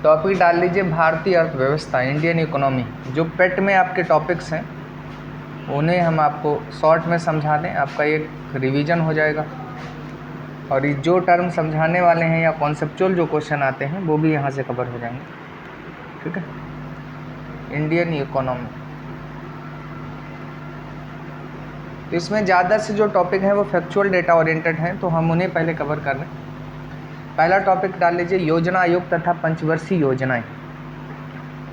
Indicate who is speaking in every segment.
Speaker 1: Topic डाल लीजिए भारतीय अर्थव्यवस्था, इंडियन इकोनॉमी। जो पेट में आपके टॉपिक्स हैं उन्हें हम आपको शॉर्ट में समझा दें, आपका एक रिवीजन हो जाएगा। और ये जो टर्म समझाने वाले हैं या कॉन्सेप्चुअल जो क्वेश्चन आते हैं वो भी यहाँ से कवर हो जाएंगे। ठीक है, इंडियन इकोनॉमी। तो इसमें ज़्यादा से जो टॉपिक हैं वो फैक्चुअल डेटा ओरिएंटेड हैं, तो हम उन्हें पहले कवर कर लें। पहला टॉपिक डाल लीजिए योजना आयोग तथा पंचवर्षीय योजनाएं,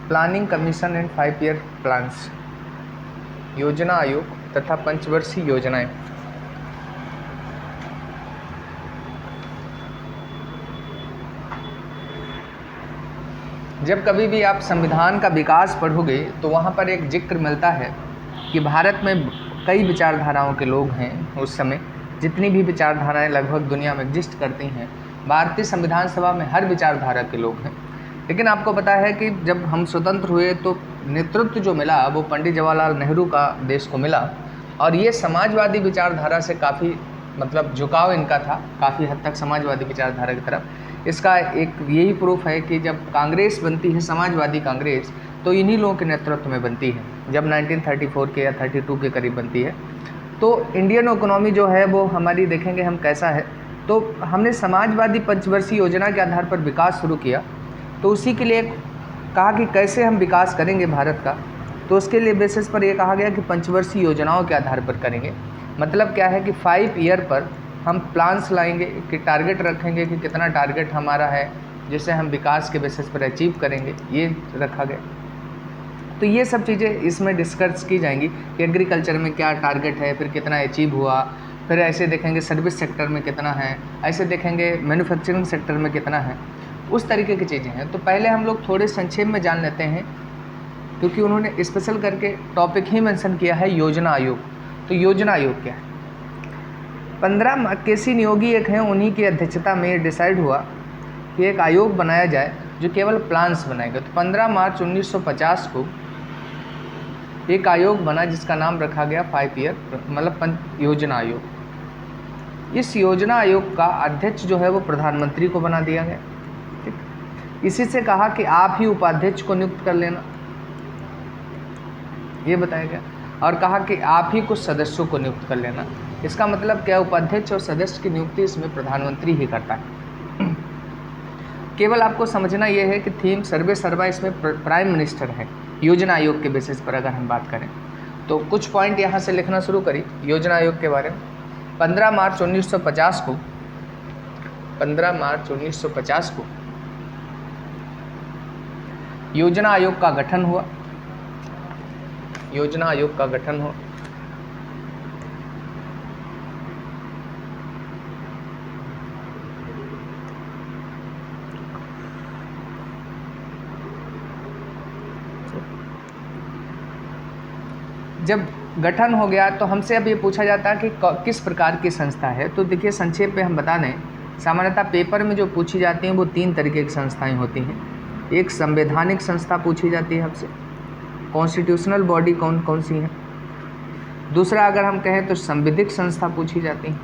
Speaker 1: planning commission and 5 year plans. योजना आयोग तथा पंचवर्षीय योजनाएं। जब कभी भी आप संविधान का विकास पढ़ोगे तो वहाँ पर एक जिक्र मिलता है कि भारत में कई विचारधाराओं के लोग हैं। उस समय जितनी भी विचारधाराएं लगभग दुनिया में एग्जिस्ट करती हैं, भारतीय संविधान सभा में हर विचारधारा के लोग हैं। लेकिन आपको पता है कि जब हम स्वतंत्र हुए तो नेतृत्व जो मिला वो पंडित जवाहरलाल नेहरू का देश को मिला, और ये समाजवादी विचारधारा से काफ़ी झुकाव इनका था, काफ़ी हद तक समाजवादी विचारधारा की तरफ। इसका एक यही प्रूफ है कि जब कांग्रेस बनती है, समाजवादी कांग्रेस, तो इन्हीं लोगों के नेतृत्व में बनती है। जब 1934 के या 32 के करीब बनती है, तो इंडियन इकोनॉमी जो है वो हमारी देखेंगे हम कैसा है। तो हमने समाजवादी पंचवर्षीय योजना के आधार पर विकास शुरू किया, तो उसी के लिए कहा कि कैसे हम विकास करेंगे भारत का, तो उसके लिए बेसिस पर यह कहा गया कि पंचवर्षीय योजनाओं के आधार पर करेंगे। मतलब क्या है कि 5 ईयर पर हम प्लान्स लाएंगे, कि टारगेट रखेंगे कि कितना टारगेट हमारा है जिसे हम विकास के बेसिस पर अचीव करेंगे, ये रखा गया। तो ये सब चीज़ें इसमें डिस्कस की जाएंगी कि एग्रीकल्चर में क्या टारगेट है, फिर कितना अचीव हुआ, फिर ऐसे देखेंगे सर्विस सेक्टर में कितना है, ऐसे देखेंगे मैन्युफैक्चरिंग सेक्टर में कितना है, उस तरीके की चीज़ें हैं। तो पहले हम लोग थोड़े संक्षेप में जान लेते हैं, क्योंकि उन्होंने स्पेशल करके टॉपिक ही मेंशन किया है योजना आयोग। तो योजना आयोग क्या है? 15 केसी नियोगी एक हैं, उन्हीं की अध्यक्षता में डिसाइड हुआ कि एक आयोग बनाया जाए जो केवल प्लान्स बनाएगा। तो 15 मार्च 1950 को एक आयोग बना जिसका नाम रखा गया 5 ईयर योजना आयोग। इस योजना आयोग का अध्यक्ष जो है वो प्रधानमंत्री को बना दिया गया। ठीक, इसी से कहा कि आप ही उपाध्यक्ष को नियुक्त कर लेना, ये बताया गया, और कहा कि आप ही कुछ सदस्यों को नियुक्त कर लेना। इसका मतलब क्या? उपाध्यक्ष और सदस्य की नियुक्ति इसमें प्रधानमंत्री ही करता है। केवल आपको समझना यह है कि थीम सर्वे सर्वा इसमें प्राइम मिनिस्टर है योजना आयोग के बेसिस पर अगर हम बात करें। तो कुछ पॉइंट यहाँ से लिखना शुरू करी योजना आयोग के बारे में। 15 मार्च 1950 को योजना आयोग का गठन हुआ। योजना आयोग का गठन हुआ। जब गठन हो गया तो हमसे अब ये पूछा जाता है कि किस प्रकार की संस्था है। तो देखिए संक्षेप में हम बता दें, सामान्यतः पेपर में जो पूछी जाती हैं वो 3 तरीके की संस्थाएं होती हैं। एक संवैधानिक संस्था पूछी जाती है हमसे, कॉन्स्टिट्यूशनल बॉडी कौन कौन सी हैं। दूसरा अगर हम कहें तो संविधिक संस्था पूछी जाती हैं,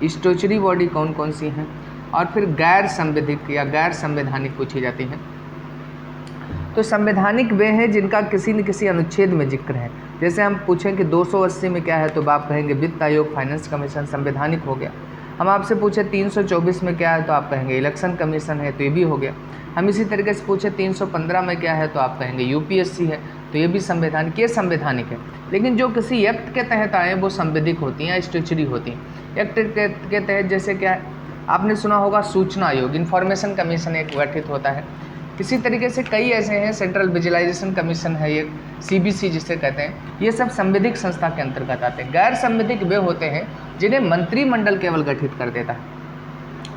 Speaker 1: स्टैट्यूटरी बॉडी कौन कौन सी हैं, और फिर गैर संविधिक या गैर संवैधानिक पूछी जाती हैं। तो संवैधानिक वे हैं जिनका किसी न किसी अनुच्छेद में जिक्र है। जैसे हम पूछें कि 280 में क्या है तो आप कहेंगे वित्त आयोग, फाइनेंस कमीशन, संवैधानिक हो गया। हम आपसे पूछे 324 में क्या है तो आप कहेंगे इलेक्शन कमीशन है, तो ये भी हो गया। हम इसी तरीके से पूछे 315 में क्या है तो आप कहेंगे यूपीएससी है, तो ये भी संवैधानिक, ये संवैधानिक है। लेकिन जो किसी एक्ट के तहत आए वो संविधिक होती हैं या स्टैट्यूटरी होती हैं। एक्ट के तहत जैसे क्या है, आपने सुना होगा सूचना आयोग, इन्फॉर्मेशन कमीशन एक गठित होता है। इसी तरीके से कई ऐसे हैं, सेंट्रल विजिलाइजेशन कमीशन है, ये सीबीसी जिसे कहते हैं, ये सब संविधिक संस्था के अंतर्गत आते हैं। गैर संविधिक वे होते हैं जिन्हें मंत्रिमंडल केवल गठित कर देता है,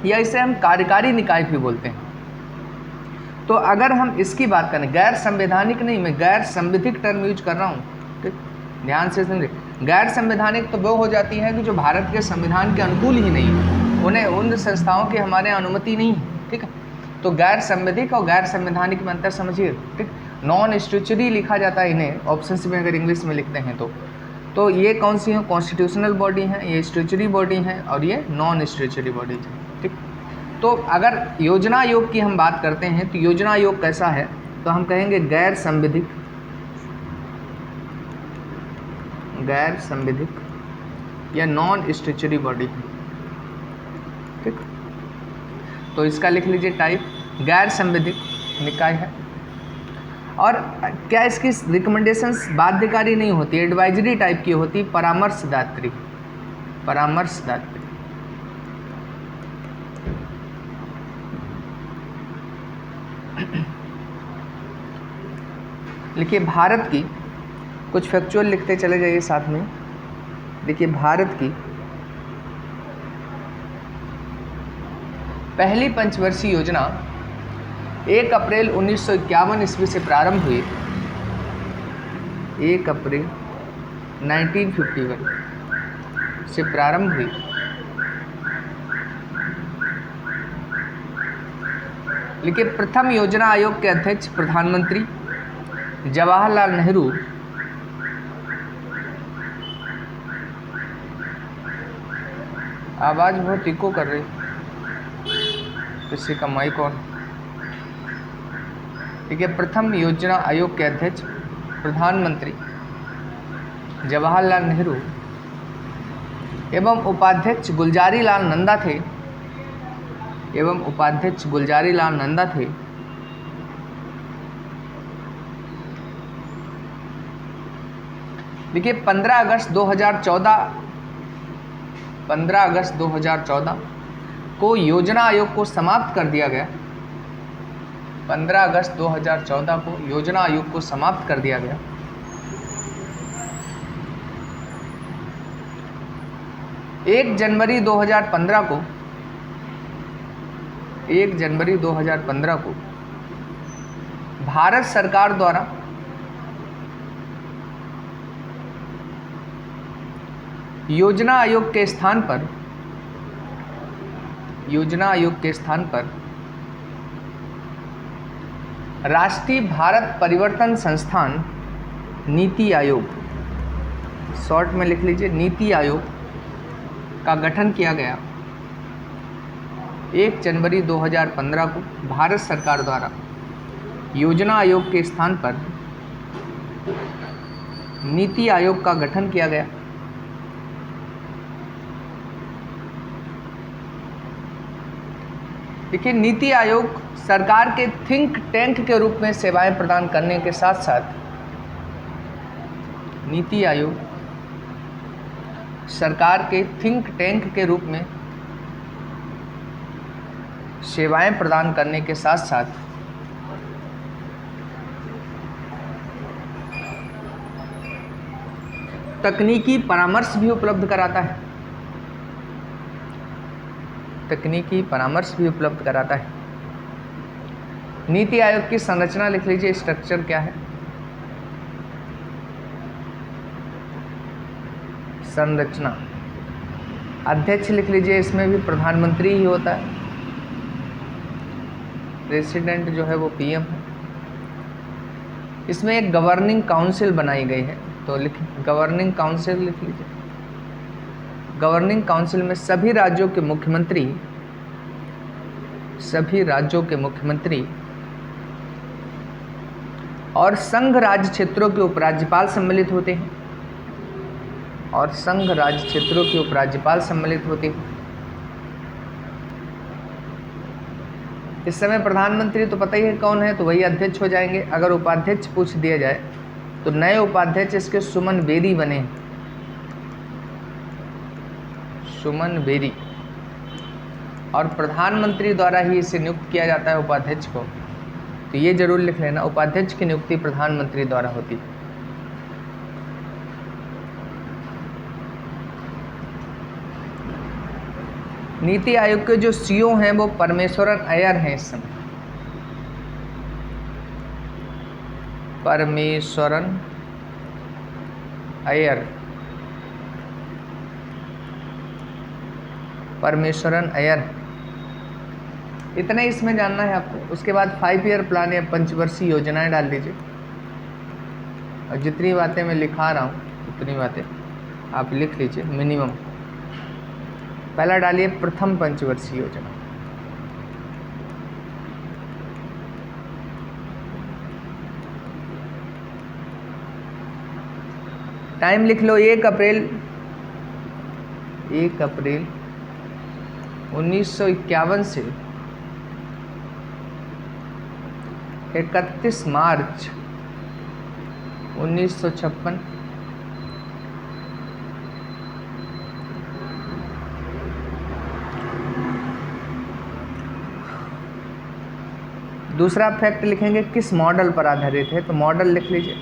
Speaker 1: या इसे हम कार्यकारी निकाय भी बोलते हैं। तो अगर हम इसकी बात करें, गैर संवैधानिक नहीं, मैं गैर संविधिक टर्म यूज कर रहा हूँ, ठीक, ध्यान से समझे। गैर संवैधानिक तो वो हो जाती है कि जो भारत के संविधान के अनुकूल ही नहीं है, उन्हें उन संस्थाओं की हमारे अनुमति नहीं है। ठीक है, तो गैर संविधिक और गैर संवैधानिक में अंतर समझिए। ठीक, नॉन स्टैट्यूटरी लिखा जाता है इन्हें, ऑप्शंस में अगर इंग्लिश में लिखते हैं तो ये कौन सी हैं? कॉन्स्टिट्यूशनल बॉडी हैं, ये स्टैट्यूटरी बॉडी हैं, और ये नॉन स्टैट्यूटरी बॉडी हैं। ठीक, तो अगर योजना आयोग की हम बात करते हैं तो योजना आयोग कैसा है, तो हम कहेंगे गैर संविधिक या नॉन स्टैच्यूटरी बॉडी है। ठीक, तो इसका लिख लीजिए टाइप गैर संविधिक निकाय है। और क्या इसकी रिकमेंडेशंस बाध्यकारी नहीं होती, एडवाइजरी टाइप की होती, परामर्शदात्री। लिखिए भारत की कुछ फैक्चुअल लिखते चले जाइए साथ में। देखिए भारत की पहली पंचवर्षीय योजना 1 अप्रैल 1951 ईस्वी से प्रारंभ हुई। 1 अप्रैल 1951 से प्रारंभ हुई। लिखिए प्रथम योजना आयोग के अध्यक्ष प्रधानमंत्री जवाहरलाल नेहरू आवाज बहुत इको कर रही, किसी का माइक ऑन। ठीक है, प्रथम योजना आयोग के अध्यक्ष प्रधानमंत्री जवाहरलाल नेहरू एवं उपाध्यक्ष गुलजारी लाल नंदा थे। देखिए 15 अगस्त 2014 को योजना आयोग को समाप्त कर दिया गया। 15 अगस्त 2014 को योजना आयोग को समाप्त कर दिया गया। एक जनवरी 2015 को भारत सरकार द्वारा योजना आयोग के स्थान पर राष्ट्रीय भारत परिवर्तन संस्थान नीति आयोग, शॉर्ट में लिख लीजिए नीति आयोग का गठन किया गया। 1 जनवरी 2015 को भारत सरकार द्वारा योजना आयोग के स्थान पर नीति आयोग का गठन किया गया। देखिए नीति आयोग सरकार के थिंक टैंक के रूप में सेवाएं प्रदान करने के साथ साथ नीति आयोग सरकार के थिंक टैंक के रूप में सेवाएं प्रदान करने के साथ साथ तकनीकी परामर्श भी उपलब्ध कराता है। नीति आयोग की संरचना लिख लीजिए, स्ट्रक्चर क्या है। संरचना, अध्यक्ष लिख लीजिए, इसमें भी प्रधानमंत्री ही होता है। प्रेसिडेंट जो है वो पीएम है। इसमें एक गवर्निंग काउंसिल बनाई गई है, तो गवर्निंग काउंसिल लिख लीजिए। गवर्निंग काउंसिल में सभी राज्यों के मुख्यमंत्री और संघ राज्य क्षेत्रों के उपराज्यपाल सम्मिलित होते हैं। इस समय प्रधानमंत्री तो पता ही है कौन है, तो वही अध्यक्ष हो जाएंगे। अगर उपाध्यक्ष पूछ दिया जाए तो नए उपाध्यक्ष इसके सुमन बेरी बने, सुमन बेरी, और प्रधानमंत्री द्वारा ही इसे नियुक्त किया जाता है उपाध्यक्ष को। तो ये जरूर लिख लेना, उपाध्यक्ष की नियुक्ति प्रधानमंत्री द्वारा होती है। नीति आयोग के जो सीईओ हैं वो परमेश्वरन अय्यर हैं इस समय। परमेश्वरन अय्यर, इतना इसमें जानना है आपको। उसके बाद 5 ईयर प्लान या पंचवर्षीय योजनाएं डाल दीजिए, और जितनी बातें मैं लिखा रहा हूँ उतनी बातें आप लिख लीजिए मिनिमम। पहला डालिए प्रथम पंचवर्षीय योजना, टाइम लिख लो, 1 अप्रैल 1951 से 31 मार्च 1956। दूसरा फैक्ट लिखेंगे किस मॉडल पर आधारित है, तो मॉडल लिख लीजिए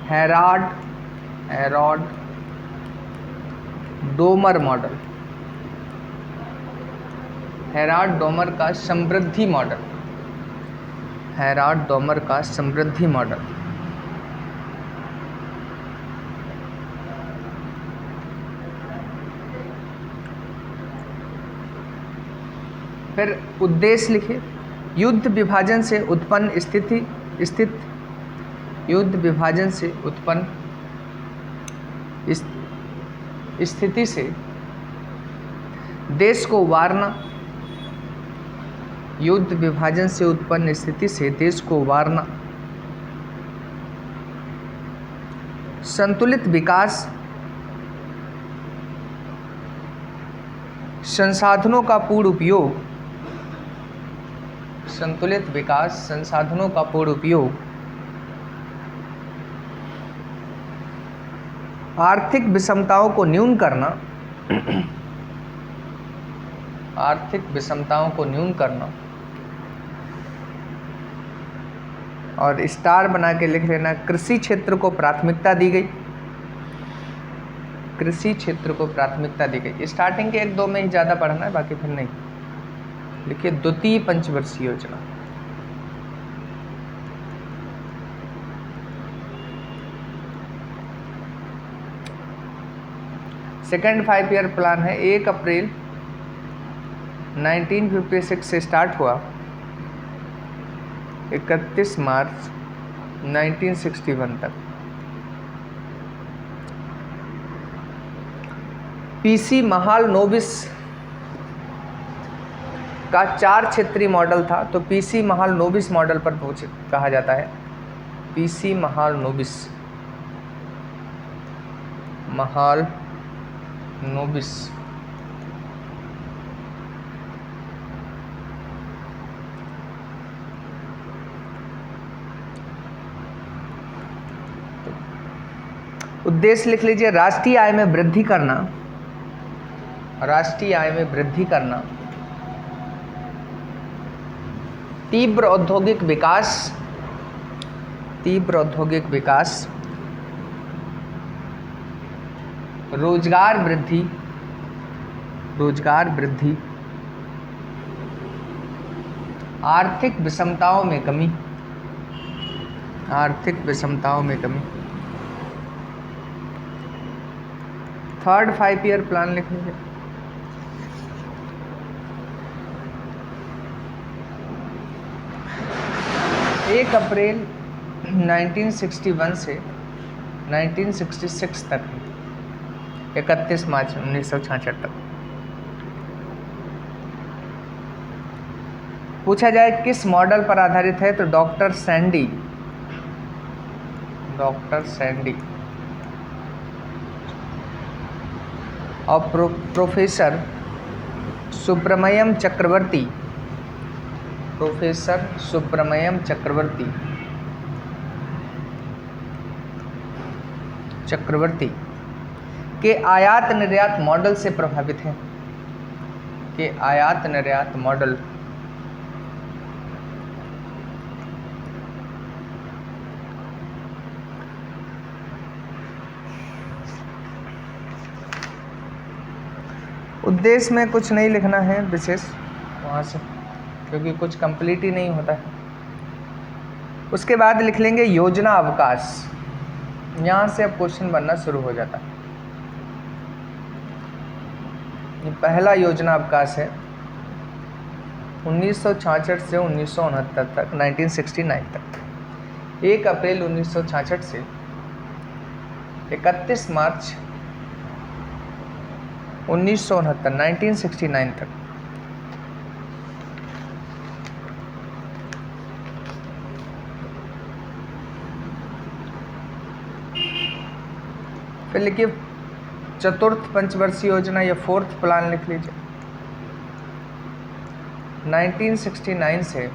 Speaker 1: Herald Domar model, Herald Domar का समृद्धि मॉडल, हेराल्ड डोमर का समृद्धि मॉडल। फिर उद्देश्य लिखिए, युद्ध विभाजन से उत्पन्न युद्ध विभाजन से उत्पन्न स्थिति से देश को उबारना, युद्ध विभाजन से उत्पन्न स्थिति से देश को उबारना, संतुलित विकास, संसाधनों का पूर्ण उपयोग, संतुलित विकास, संसाधनों का पूर्ण उपयोग, आर्थिक विषमताओं को न्यून करना, आर्थिक विषमताओं को न्यून करना, और स्टार बना के लिख लेना कृषि क्षेत्र को प्राथमिकता दी गई, कृषि क्षेत्र को प्राथमिकता दी गई। स्टार्टिंग के 1-2 में ही ज़्यादा पढ़ना है, बाकी फिर नहीं। देखिए द्वितीय पंचवर्षीय योजना, सेकेंड 5 ईयर प्लान है, 1 अप्रैल 1956 से स्टार्ट हुआ, 31 मार्च 1961 तक। पीसी महालनोबिस का 4 क्षेत्रीय मॉडल था, तो पीसी महालनोबिस मॉडल पर कहा जाता है, पीसी महालनोबिस, उद्देश्य लिख लीजिए, राष्ट्रीय आय में वृद्धि करना, राष्ट्रीय आय में वृद्धि करना, तीव्र औद्योगिक विकास, तीव्र औद्योगिक विकास, रोजगार वृद्धि, रोजगार वृद्धि, आर्थिक विषमताओं में कमी, आर्थिक विषमताओं में कमी। थर्ड 5 ईयर प्लान लिख लीजिए, एक अप्रैल 1961 से 1966 तक, 31 मार्च 1966 तक। पूछा जाए किस मॉडल पर आधारित है, तो डॉक्टर सैंडी और प्रोफेसर सुब्रमण्यम चक्रवर्ती, प्रोफेसर सुब्रमण्यम चक्रवर्ती के आयात निर्यात मॉडल से प्रभावित हैं, के आयात निर्यात मॉडल उद्देश्य में कुछ नहीं लिखना है विशेष वहाँ से, क्योंकि कुछ कंप्लीट ही नहीं होता है। उसके बाद लिख लेंगे योजना अवकाश, यहाँ से अब क्वेश्चन बनना शुरू हो जाता है। ये पहला योजना अवकाश है 1966 से 1969 तक, 1969 तक, 1 अप्रैल 1966 से 31 मार्च 1969 तक। फिर लिखिए चतुर्थ पंचवर्षीय योजना या फोर्थ प्लान लिख लीजिए। 1969 से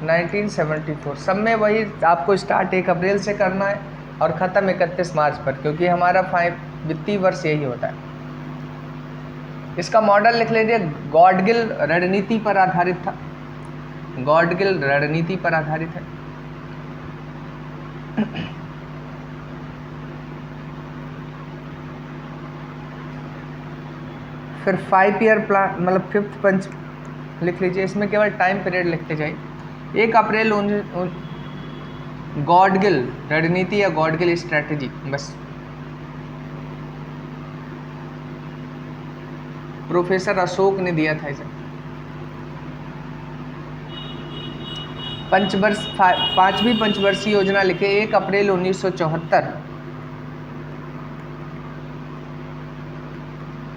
Speaker 1: 1974 सब में वही आपको स्टार्ट 1 अप्रैल से करना है और ख़त्म 31 मार्च पर, क्योंकि हमारा वित्तीय वर्ष यही होता है। इसका मॉडल लिख लीजिए, गॉडगिल रणनीति पर आधारित था। गॉडगिल रणनीति पर आधारित है। फिर 5 ईयर प्लान मतलब फिफ्थ पंच लिख लीजिए। इसमें केवल टाइम पीरियड लिखते जाइए। 1 अप्रैल गॉडगिल रणनीति या गॉडगिल स्ट्रैटेजी, बस। प्रोफेसर अशोक ने दिया था इसे। पांचवी पंचवर्षीय योजना लिखे 1 अप्रैल 1974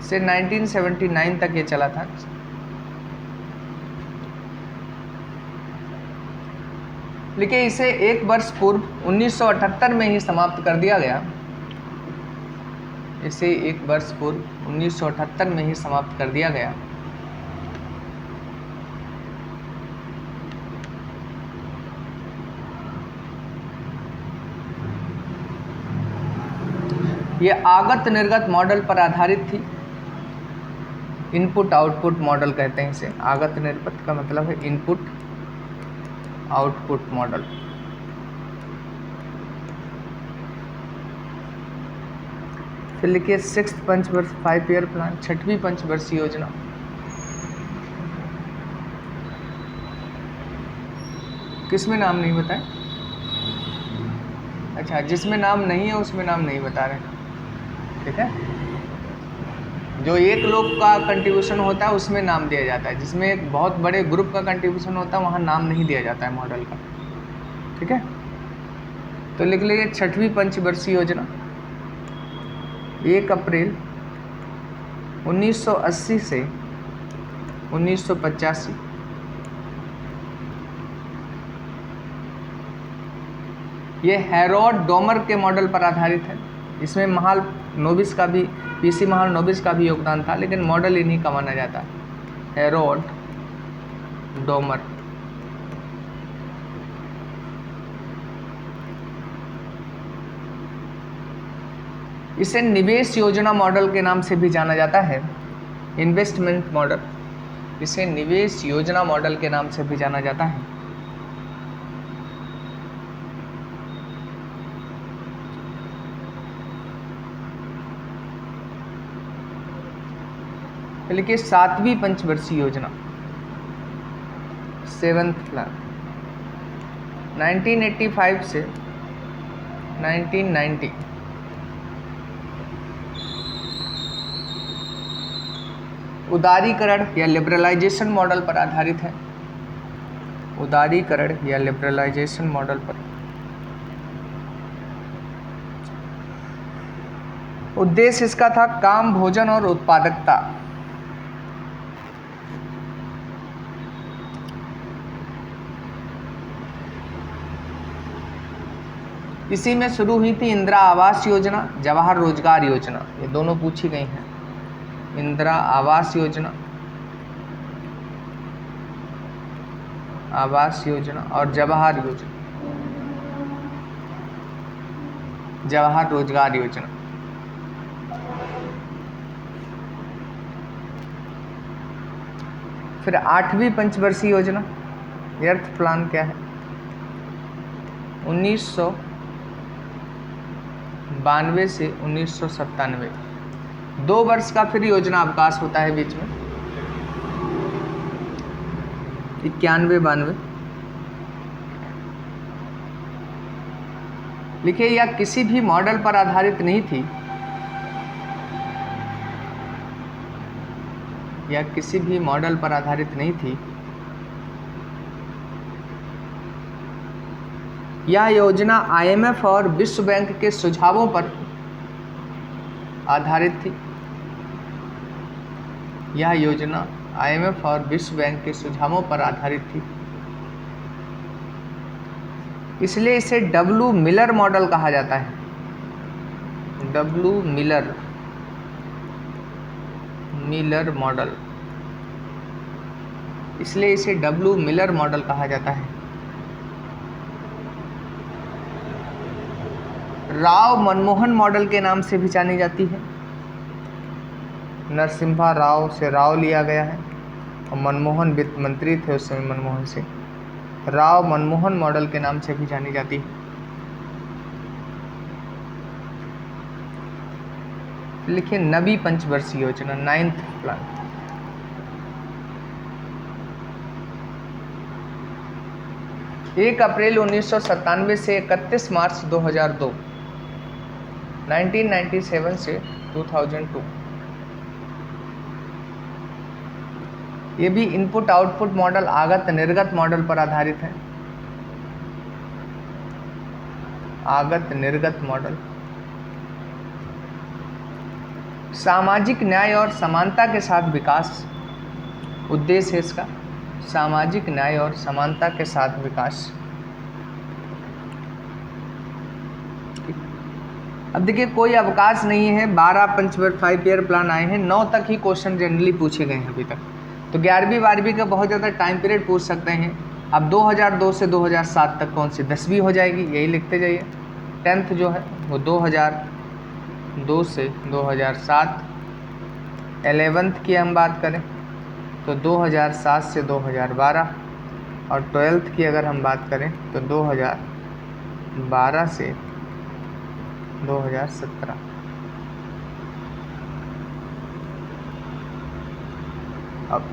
Speaker 1: से 1979 तक ये चला था। लेकिन इसे 1 वर्ष पूर्व 1978 में ही समाप्त कर दिया गया। इसे 1 वर्ष पूर्व 1978 में ही समाप्त कर दिया गया। ये आगत निर्गत मॉडल पर आधारित थी। इनपुट आउटपुट मॉडल कहते हैं इसे। आगत निर्गत का मतलब है इनपुट आउटपुट मॉडल। फिर लिखिए 6th पंचवर्ष 5 ईयर प्लान, 6वीं पंचवर्षीय योजना। किसमें नाम नहीं बताए? अच्छा, जिसमें नाम नहीं है उसमें नाम नहीं बता रहे, ठीक है। जो एक लोग का कंट्रीब्यूशन होता है उसमें नाम दिया जाता है, जिसमें एक बहुत बड़े ग्रुप का कंट्रीब्यूशन होता है वहाँ नाम नहीं दिया जाता है मॉडल का, ठीक है। तो लिख लीजिए 6वीं पंचवर्षीय योजना 1 अप्रैल 1980 से 1985। ये हैरोल्ड डोमर के मॉडल पर आधारित है। इसमें महालनोबिस का भी, पीसी महालनोबिस का भी योगदान था, लेकिन मॉडल इन्हीं का माना जाता है, हैरोल्ड डोमर। इसे निवेश योजना मॉडल के नाम से भी जाना जाता है, इन्वेस्टमेंट मॉडल। इसे निवेश योजना मॉडल के नाम से भी जाना जाता है। लिखिए 7वीं पंचवर्षीय योजना 7th प्लान 1985 से 1990। उदारीकरण या लिबरलाइजेशन मॉडल पर आधारित है। उदारीकरण या लिबरलाइजेशन मॉडल पर। उद्देश्य इसका था काम, भोजन और उत्पादकता। इसी में शुरू हुई थी इंदिरा आवास योजना, जवाहर रोजगार योजना, ये दोनों पूछी गई हैं। इंदिरा आवास योजना, आवास योजना और जवाहर योजना, जवाहर रोजगार योजना। फिर 8वीं पंचवर्षीय योजना, अर्थ प्लान क्या है? 1992 से 1997, 2 वर्ष का फिर योजना अवकाश होता है बीच में, 91-92। लिखिए यह किसी भी मॉडल पर आधारित नहीं थी, यह किसी भी मॉडल पर आधारित नहीं थी। यह योजना IMF और विश्व बैंक के सुझावों पर आधारित थी। यह योजना IMF और विश्व बैंक के सुझावों पर आधारित थी, इसलिए इसे W मिलर मॉडल कहा जाता है। डब्ल्यू मिलर मॉडल, इसलिए इसे डब्ल्यू मिलर मॉडल कहा जाता है। राव मनमोहन मॉडल के नाम से भी जानी जाती है। नरसिम्हा राव से राव लिया गया है और मनमोहन वित्त मंत्री थे उस समय, मनमोहन से राव मनमोहन मॉडल के नाम से भी जानी जाती है। लिखिए नवी पंचवर्षीय योजना, 9th प्लान। एक अप्रैल 1997 से 31 मार्च 2002, 1997 से 2002। ये भी इनपुट आउटपुट मॉडल आगत निर्गत मॉडल पर आधारित है। आगत निर्गत मॉडल। सामाजिक न्याय और समानता के साथ विकास उद्देश्य है इसका। सामाजिक न्याय और समानता के साथ विकास। अब देखिए कोई अवकाश नहीं है, 12 पंचवर्षीय 5 ईयर प्लान आए हैं, 9 तक ही क्वेश्चन जनरली पूछे गए हैं अभी तक। तो 11वीं 12वीं का बहुत ज़्यादा टाइम पीरियड पूछ सकते हैं। अब 2002 से 2007 तक कौन सी 10वीं हो जाएगी, यही लिखते जाइए। 10th जो है वो 2002 से 2007। 11th की हम बात करें तो 2007 से 2012, और 12th की अगर हम बात करें तो 2012 से 2017। अब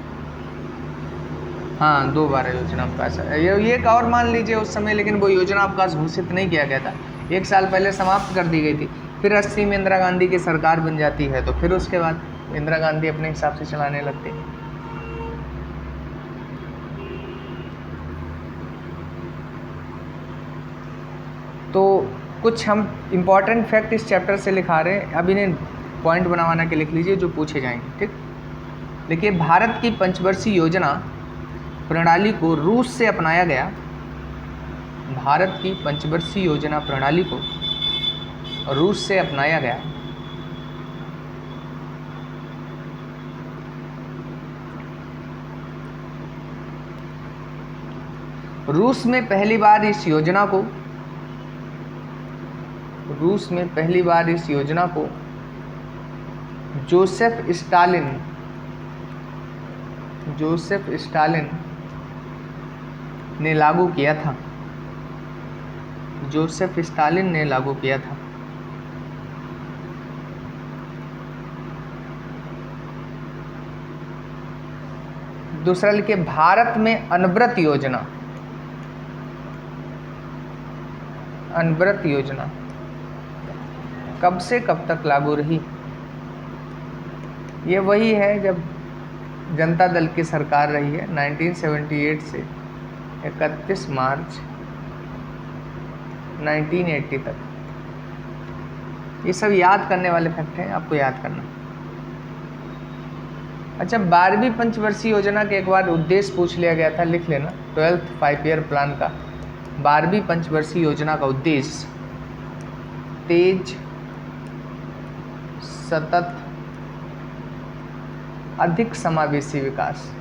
Speaker 1: हाँ 2 बार योजना अवकाश है। ये एक और मान लीजिए उस समय, लेकिन वो योजना अवकाश घोषित नहीं किया गया था, 1 साल पहले समाप्त कर दी गई थी। फिर 80 में इंदिरा गांधी की सरकार बन जाती है, तो फिर उसके बाद इंदिरा गांधी अपने हिसाब से चलाने लगती है। तो कुछ हम इम्पॉर्टेंट फैक्ट इस चैप्टर से लिखा रहे हैं, अब इन्हें पॉइंट बनवाना के लिख लीजिए जो पूछे जाएंगे, ठीक। देखिए भारत की पंचवर्षीय योजना प्रणाली को रूस से अपनाया गया। भारत की पंचवर्षीय योजना प्रणाली को रूस से अपनाया गया। रूस में पहली बार इस योजना को जोसेफ स्टालिन ने लागू किया था। जोसेफ स्टालिन ने लागू किया था। दूसरा लिखिए भारत में अनवरत योजना कब से कब तक लागू रही। ये वही है जब जनता दल की सरकार रही है, 1978 से 31 मार्च 1980 तक। ये सब याद करने वाले फैक्ट हैं, आपको याद करना। अच्छा 12वीं पंचवर्षीय योजना के एक बार उद्देश्य पूछ लिया गया था, लिख लेना। 12th 5 ईयर प्लान का 12वीं पंचवर्षीय योजना का उद्देश्य तेज, सतत, अधिक समावेशी विकास।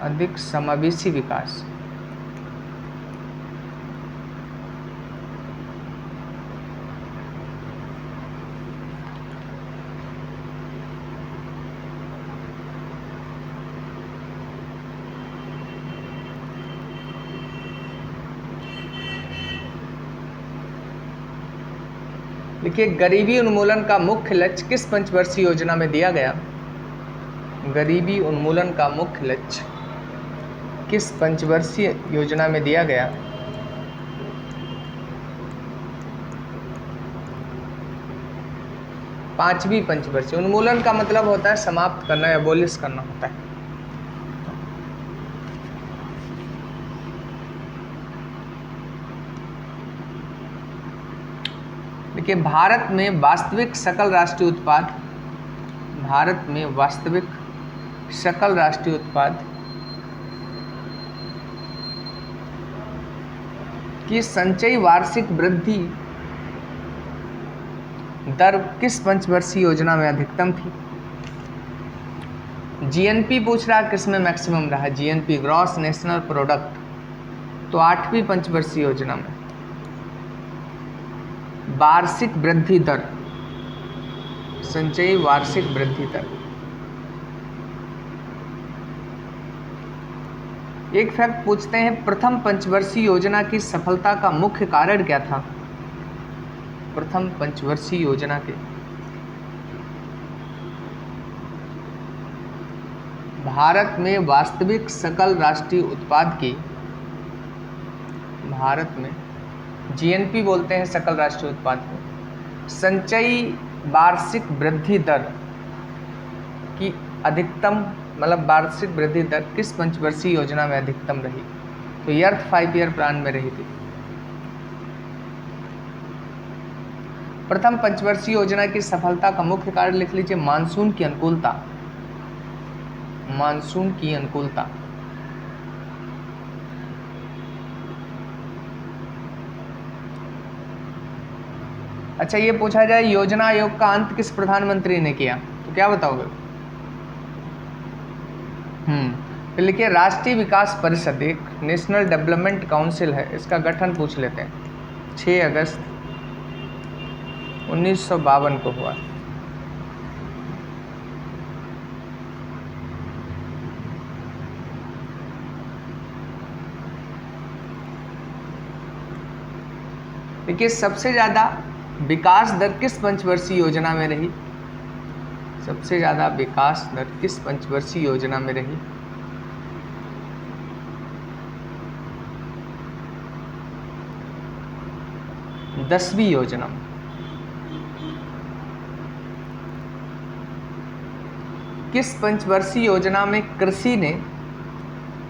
Speaker 1: अधिक समावेशी विकास। देखिए गरीबी उन्मूलन का मुख्य लक्ष्य किस पंचवर्षीय योजना में दिया गया। गरीबी उन्मूलन का मुख्य लक्ष्य किस पंचवर्षीय योजना में दिया गया। पांचवी पंचवर्षीय। उन्मूलन का मतलब होता है समाप्त करना या एबोलिश करना होता है। देखिए भारत में वास्तविक सकल राष्ट्रीय उत्पाद कि संचयी वार्षिक वृद्धि दर किस पंचवर्षीय योजना में अधिकतम थी? जीएनपी पूछ रहा, किस में मैक्सिमम रहा? जीएनपी, ग्रॉस नेशनल प्रोडक्ट, तो 8वीं पंचवर्षीय योजना में। वार्षिक वृद्धि दर, संचयी वार्षिक वृद्धि दर। एक फैक्ट पूछते हैं, प्रथम पंचवर्षीय योजना की सफलता का मुख्य कारण क्या था? प्रथम पंचवर्षीय योजना के भारत में वास्तविक सकल राष्ट्रीय उत्पाद की, भारत में जीएनपी बोलते हैं सकल राष्ट्रीय उत्पाद को, संचयी वार्षिक वृद्धि दर की अधिकतम, मतलब वार्षिक वृद्धि दर किस पंचवर्षीय योजना में अधिकतम रही? तो ये अर्थ 5 ईयर प्लान में रही थी। प्रथम पंचवर्षीय योजना की सफलता का मुख्य कारण लिख लीजिए, मानसून की अनुकूलता। मानसून की अनुकूलता। अच्छा, ये पूछा जाए योजना आयोग का अंत किस प्रधानमंत्री ने किया, तो क्या बताओगे? तो लिखिए, राष्ट्रीय विकास परिषद एक नेशनल डेवलपमेंट काउंसिल है, इसका गठन पूछ लेते हैं। 6 अगस्त 1952 को हुआ। देखिए, सबसे ज़्यादा विकास दर किस पंचवर्षीय योजना में रही? सबसे ज़्यादा विकास दर किस पंचवर्षीय योजना में रही? दसवीं योजना। किस पंचवर्षीय योजना में कृषि ने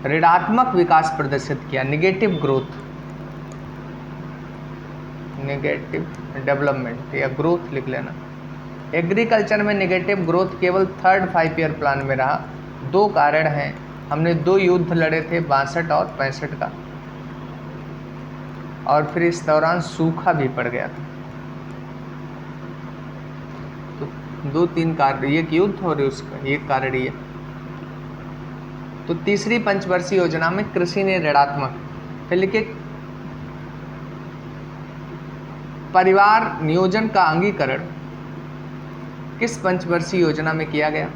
Speaker 1: ऋणात्मक विकास प्रदर्शित किया? निगेटिव ग्रोथ, नेगेटिव डेवलपमेंट या ग्रोथ लिख लेना। एग्रीकल्चर में नेगेटिव ग्रोथ केवल 3rd 5 ईयर प्लान में रहा। 2 कारण हैं, हमने 2 युद्ध लड़े थे, 62 और 65 का, और फिर इस दौरान सूखा भी पड़ गया था। तो 2-3 कारण, एक युद्ध और उसका एक कारण ये। तो तीसरी पंचवर्षीय योजना में कृषि ने ऋणात्मक। फिर लिखिए, परिवार नियोजन का अंगीकरण किस पंचवर्षीय योजना में किया गया?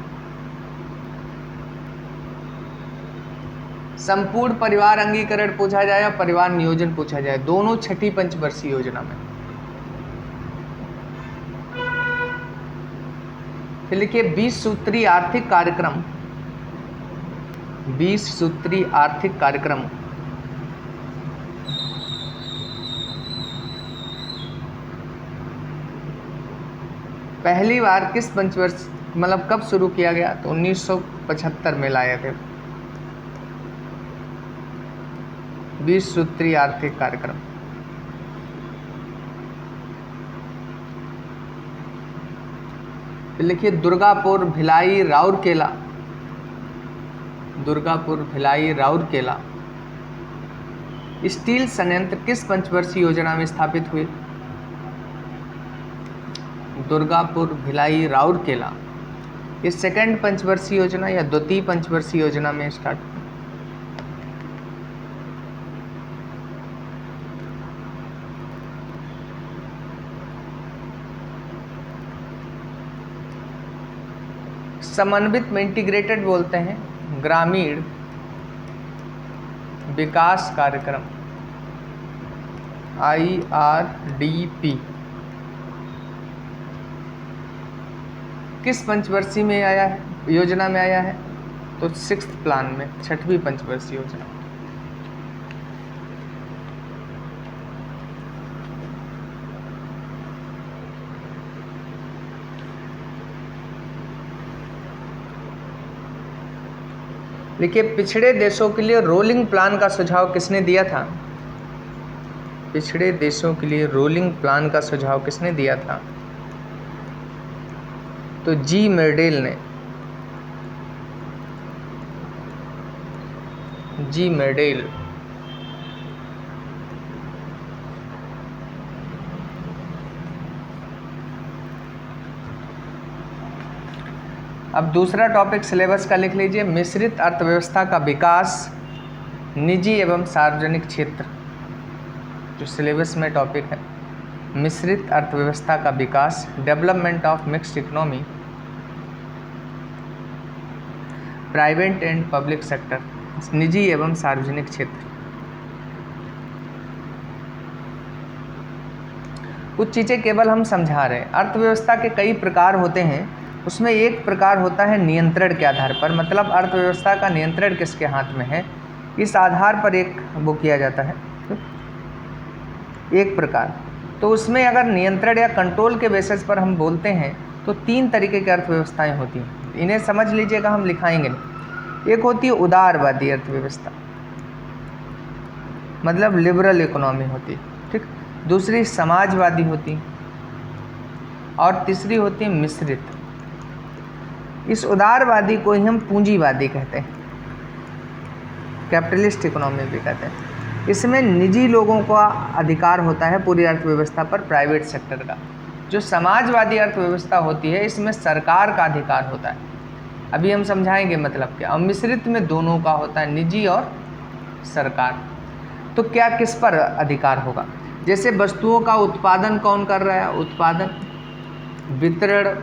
Speaker 1: संपूर्ण परिवार अंगीकरण पूछा जाए या परिवार नियोजन पूछा जाए, दोनों 6ठी पंचवर्षीय योजना में। फिर लिखिए, 20 सूत्री आर्थिक कार्यक्रम, 20 सूत्री आर्थिक कार्यक्रम पहली बार किस पंचवर्ष, मतलब कब शुरू किया गया? तो 1975 में लाए थे 20 सूत्री आर्थिक कार्यक्रम। लिखिए, दुर्गापुर भिलाई राउरकेला, दुर्गापुर भिलाई राउरकेला स्टील संयंत्र किस पंचवर्षीय योजना में स्थापित हुए? दुर्गापुर भिलाई राउरकेला ये 2nd पंचवर्षीय योजना या 2वीं पंचवर्षीय योजना में स्टार्ट हुआ। समन्वित में इंटीग्रेटेड बोलते हैं ग्रामीण विकास कार्यक्रम, IRDP किस पंचवर्षीय में आया है, योजना में आया है? तो 6th प्लान में, 6वीं पंचवर्षीय योजना। देखिए, पिछड़े देशों के लिए रोलिंग प्लान का सुझाव किसने दिया था? पिछड़े देशों के लिए रोलिंग प्लान का सुझाव किसने दिया था? तो जी मेर्डेल ने, जी मेर्डेल। अब दूसरा टॉपिक सिलेबस का लिख लीजिए, मिश्रित अर्थव्यवस्था का विकास, निजी एवं सार्वजनिक क्षेत्र। जो सिलेबस में टॉपिक है, मिश्रित अर्थव्यवस्था का विकास, development of mixed economy, private and public sector, निजी एवं सार्वजनिक क्षेत्र। कुछ चीज़ें केवल हम समझा रहे हैं। अर्थव्यवस्था के कई प्रकार होते हैं, उसमें एक प्रकार होता है नियंत्रण के आधार पर, मतलब अर्थव्यवस्था का नियंत्रण किसके हाथ में है, इस आधार पर एक वो किया जाता है एक प्रकार। तो उसमें अगर नियंत्रण या कंट्रोल के बेसिस पर हम बोलते हैं तो 3 तरीके की अर्थव्यवस्थाएं होती हैं, इन्हें समझ लीजिएगा, हम लिखाएंगे नहीं। एक होती है उदारवादी अर्थव्यवस्था, मतलब लिबरल इकोनॉमी होती है, ठीक। दूसरी समाजवादी होती, और तीसरी होती है मिश्रित। इस उदारवादी को ही हम पूंजीवादी कहते हैं, कैपिटलिस्ट इकोनॉमी भी कहते हैं। इसमें निजी लोगों का अधिकार होता है पूरी अर्थव्यवस्था पर, प्राइवेट सेक्टर का। जो समाजवादी अर्थव्यवस्था होती है, इसमें सरकार का अधिकार होता है। अभी हम समझाएंगे मतलब क्या। और मिश्रित में दोनों का होता है, निजी और सरकार। तो क्या किस पर अधिकार होगा? जैसे वस्तुओं का उत्पादन कौन कर रहा है, उत्पादन, वितरण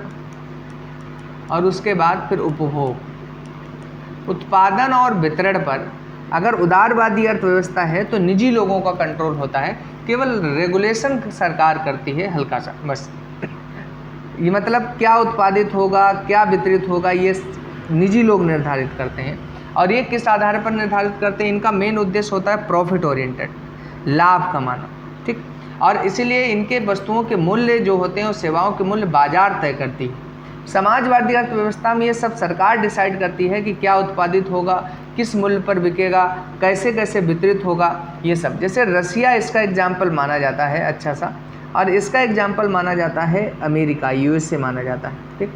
Speaker 1: और उसके बाद फिर उपभोग। उत्पादन और वितरण पर अगर उदारवादी अर्थव्यवस्था है तो निजी लोगों का कंट्रोल होता है, केवल रेगुलेशन सरकार करती है हल्का सा, बस। ये मतलब क्या उत्पादित होगा, क्या वितरित होगा, ये निजी लोग निर्धारित करते हैं। और ये किस आधार पर निर्धारित करते हैं? इनका मेन उद्देश्य होता है प्रॉफिट ओरिएंटेड, लाभ कमाना, ठीक। और इसीलिए इनके वस्तुओं के मूल्य जो होते हैं और सेवाओं के मूल्य बाजार तय करती है। समाजवादी अर्थव्यवस्था में ये सब सरकार डिसाइड करती है कि क्या उत्पादित होगा, किस मूल्य पर बिकेगा, कैसे कैसे वितरित होगा, ये सब। जैसे रसिया इसका एग्जाम्पल माना जाता है अच्छा सा, और इसका एग्जाम्पल माना जाता है अमेरिका, यूएसए माना जाता है, ठीक।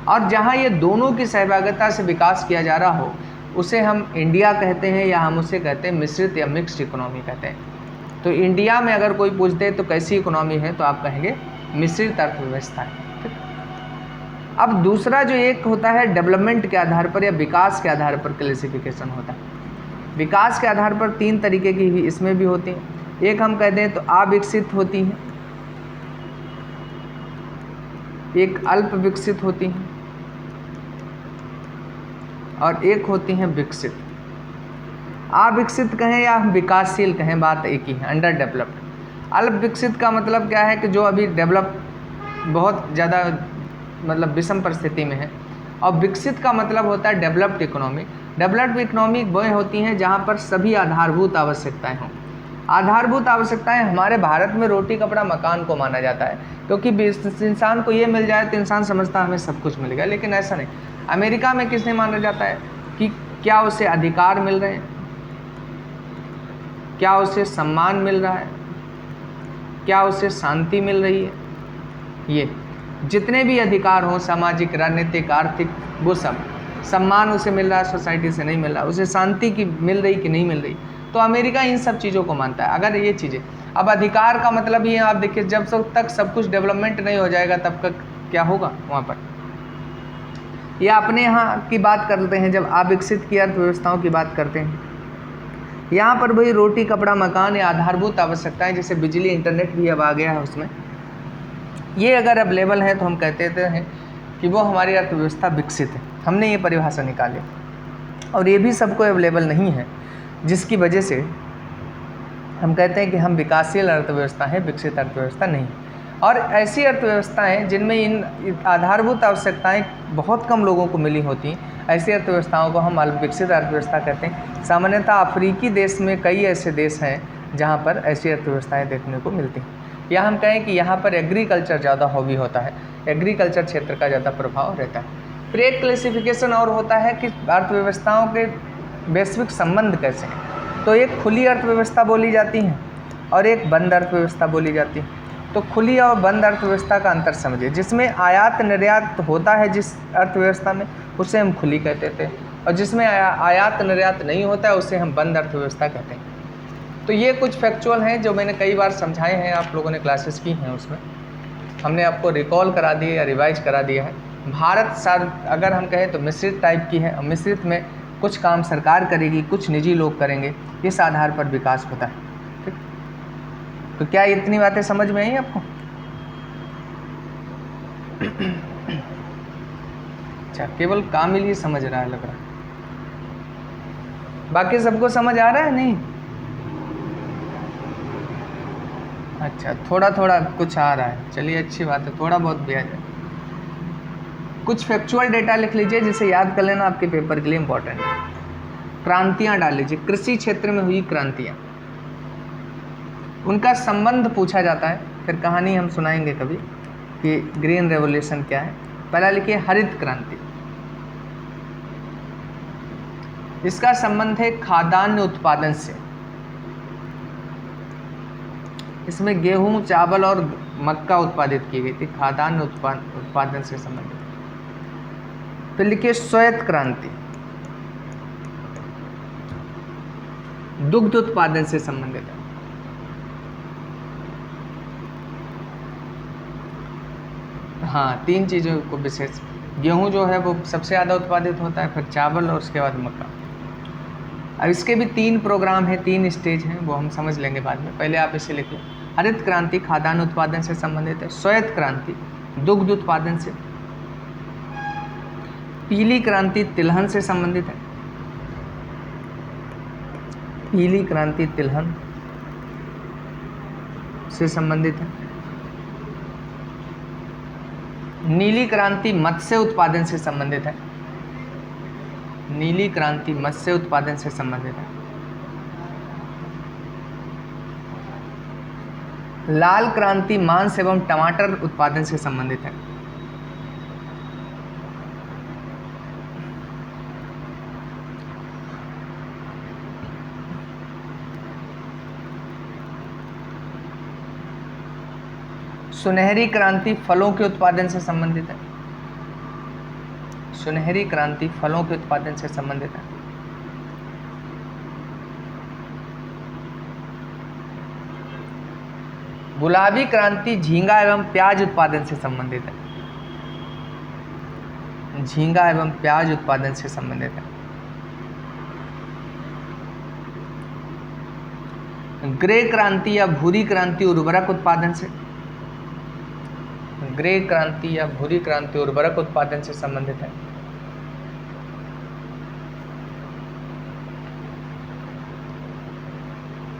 Speaker 1: और जहाँ ये दोनों की सहभागिता से विकास किया जा रहा हो उसे हम इंडिया कहते हैं, या हम उसे कहते हैं मिश्रित या मिक्स्ड इकोनॉमी कहते हैं। तो इंडिया में अगर कोई पूछ दे तो कैसी इकोनॉमी है, तो आप कहेंगे मिश्रित अर्थव्यवस्था है, ठीक। अब दूसरा जो एक होता है डेवलपमेंट के आधार पर या विकास के आधार पर क्लासिफिकेशन होता है। विकास के आधार पर 3 तरीके की भी इसमें भी होती हैं। एक हम कहते हैं तो अविकसित होती हैं, एक अल्प विकसित होती हैं, और एक होती हैं विकसित। अविकसित कहें या विकासशील कहें, बात एक ही है, अंडर डेवलप्ड। अल्प विकसित का मतलब क्या है कि जो अभी डेवलप बहुत ज़्यादा मतलब विषम परिस्थिति में है। और विकसित का मतलब होता है डेवलप्ड इकोनॉमी। डेवलप्ड इकोनॉमी वह होती हैं जहाँ पर सभी आधारभूत आवश्यकताएं हों। आधारभूत आवश्यकताएं हमारे भारत में रोटी कपड़ा मकान को माना जाता है, क्योंकि इंसान को ये मिल जाए तो इंसान समझता है हमें सब कुछ मिल गया, लेकिन ऐसा नहीं। अमेरिका में किसने माना जाता है कि क्या उसे अधिकार मिल रहे हैं, क्या उसे सम्मान मिल रहा है, क्या उसे शांति मिल रही है। ये जितने भी अधिकार हों, सामाजिक, राजनीतिक, आर्थिक, वो सब। सम्मान उसे मिल रहा है, सोसाइटी से नहीं मिल रहा, उसे शांति की मिल रही कि नहीं मिल रही। तो अमेरिका इन सब चीज़ों को मानता है। अगर ये चीज़ें, अब अधिकार का मतलब ये आप देखिए, जब तक सब कुछ डेवलपमेंट नहीं हो जाएगा तब तक क्या होगा वहाँ पर। या अपने यहाँ की बात करते हैं, जब अविकसित की अर्थव्यवस्थाओं की बात करते हैं, यहाँ पर वही रोटी कपड़ा मकान या आधारभूत आवश्यकताएं, जैसे बिजली, इंटरनेट भी अब आ गया है उसमें, ये अगर अवेलेबल है तो हम कहते हैं कि वो हमारी अर्थव्यवस्था विकसित है। हमने ये परिभाषा निकाली, और ये भी सबको अवेलेबल नहीं है, जिसकी वजह से हम कहते हैं कि हम विकासशील अर्थव्यवस्था हैं, विकसित अर्थव्यवस्था नहीं। और ऐसी अर्थव्यवस्थाएं जिनमें इन आधारभूत आवश्यकताएं बहुत कम लोगों को मिली होती हैं, ऐसी अर्थव्यवस्थाओं को हम अल्प विकसित अर्थव्यवस्था कहते हैं। सामान्यतः अफ्रीकी देश में कई ऐसे देश हैं जहाँ पर ऐसी अर्थव्यवस्थाएं देखने को मिलती हैं। या हम कहें कि यहाँ पर एग्रीकल्चर ज़्यादा हॉबी होता है, एग्रीकल्चर क्षेत्र का ज़्यादा प्रभाव रहता है। फिर एक क्लासिफिकेशन और होता है कि अर्थव्यवस्थाओं के वैश्विक संबंध कैसे हैं। तो एक खुली अर्थव्यवस्था बोली जाती है और एक बंद अर्थव्यवस्था बोली जाती है। तो खुली और बंद अर्थव्यवस्था का अंतर समझिए। जिसमें आयात निर्यात होता है जिस अर्थव्यवस्था में, उसे हम खुली कहते थे, और जिसमें आयात निर्यात नहीं होता है उसे हम बंद अर्थव्यवस्था कहते हैं। तो ये कुछ फैक्चुअल हैं जो मैंने कई बार समझाए हैं, आप लोगों ने क्लासेस की हैं, उसमें हमने आपको रिकॉल करा दिए या रिवाइज करा दिया है। भारत सर अगर हम कहें तो मिश्रित टाइप की है, और मिश्रित में कुछ काम सरकार करेगी, कुछ निजी लोग करेंगे, इस आधार पर विकास होता है। ठीक, तो क्या इतनी बातें समझ में आई आपको? अच्छा, केवल कामिल ही समझ रहा है लग रहा है, बाकी सबको समझ आ रहा है नहीं? अच्छा, थोड़ा थोड़ा कुछ आ रहा है, चलिए अच्छी बात है, थोड़ा बहुत भी आ जाए। कुछ फैक्चुअल डेटा लिख लीजिए जिसे याद कर लेना, आपके पेपर के लिए इंपॉर्टेंट है। क्रांतियां डाल लीजिए, कृषि क्षेत्र में हुई क्रांतियां, उनका संबंध पूछा जाता है, फिर कहानी हम सुनाएंगे कभी कि ग्रीन रेवोल्यूशन क्या है। पहला लिखिए हरित क्रांति, इसका संबंध है खाद्यान्न उत्पादन से, इसमें गेहूं, चावल और मक्का उत्पादित की गई थी, खाद्यान्न उत्पादन से संबंधित। फिर लिखिए श्वेत क्रांति, दुग्ध उत्पादन से संबंधित है। हाँ, 3 चीज़ों को विशेष, गेहूं जो है वो सबसे ज़्यादा उत्पादित होता है, फिर चावल और उसके बाद मक्का। अब इसके भी 3 प्रोग्राम हैं, 3 स्टेज हैं, वो हम समझ लेंगे बाद में, पहले आप इसे लिख लो। हरित क्रांति खाद्यान्न उत्पादन से संबंधित है, श्वेत क्रांति दुग्ध उत्पादन से, पीली क्रांति तिलहन से संबंधित है, पीली क्रांति तिलहन से संबंधित है, नीली क्रांति मत्स्य उत्पादन से संबंधित है, नीली क्रांति मत्स्य उत्पादन से संबंधित है, लाल क्रांति मांस एवं टमाटर उत्पादन से संबंधित है, सुनहरी क्रांति फलों के उत्पादन से संबंधित है, सुनहरी क्रांति फलों के उत्पादन से संबंधित है, गुलाबी क्रांति झींगा एवं प्याज उत्पादन से संबंधित है, झींगा एवं प्याज उत्पादन से संबंधित है, ग्रे क्रांति या भूरी क्रांति उर्वरक उत्पादन से, ग्रे क्रांति या भूरी क्रांति उर्वरक उत्पादन से संबंधित है,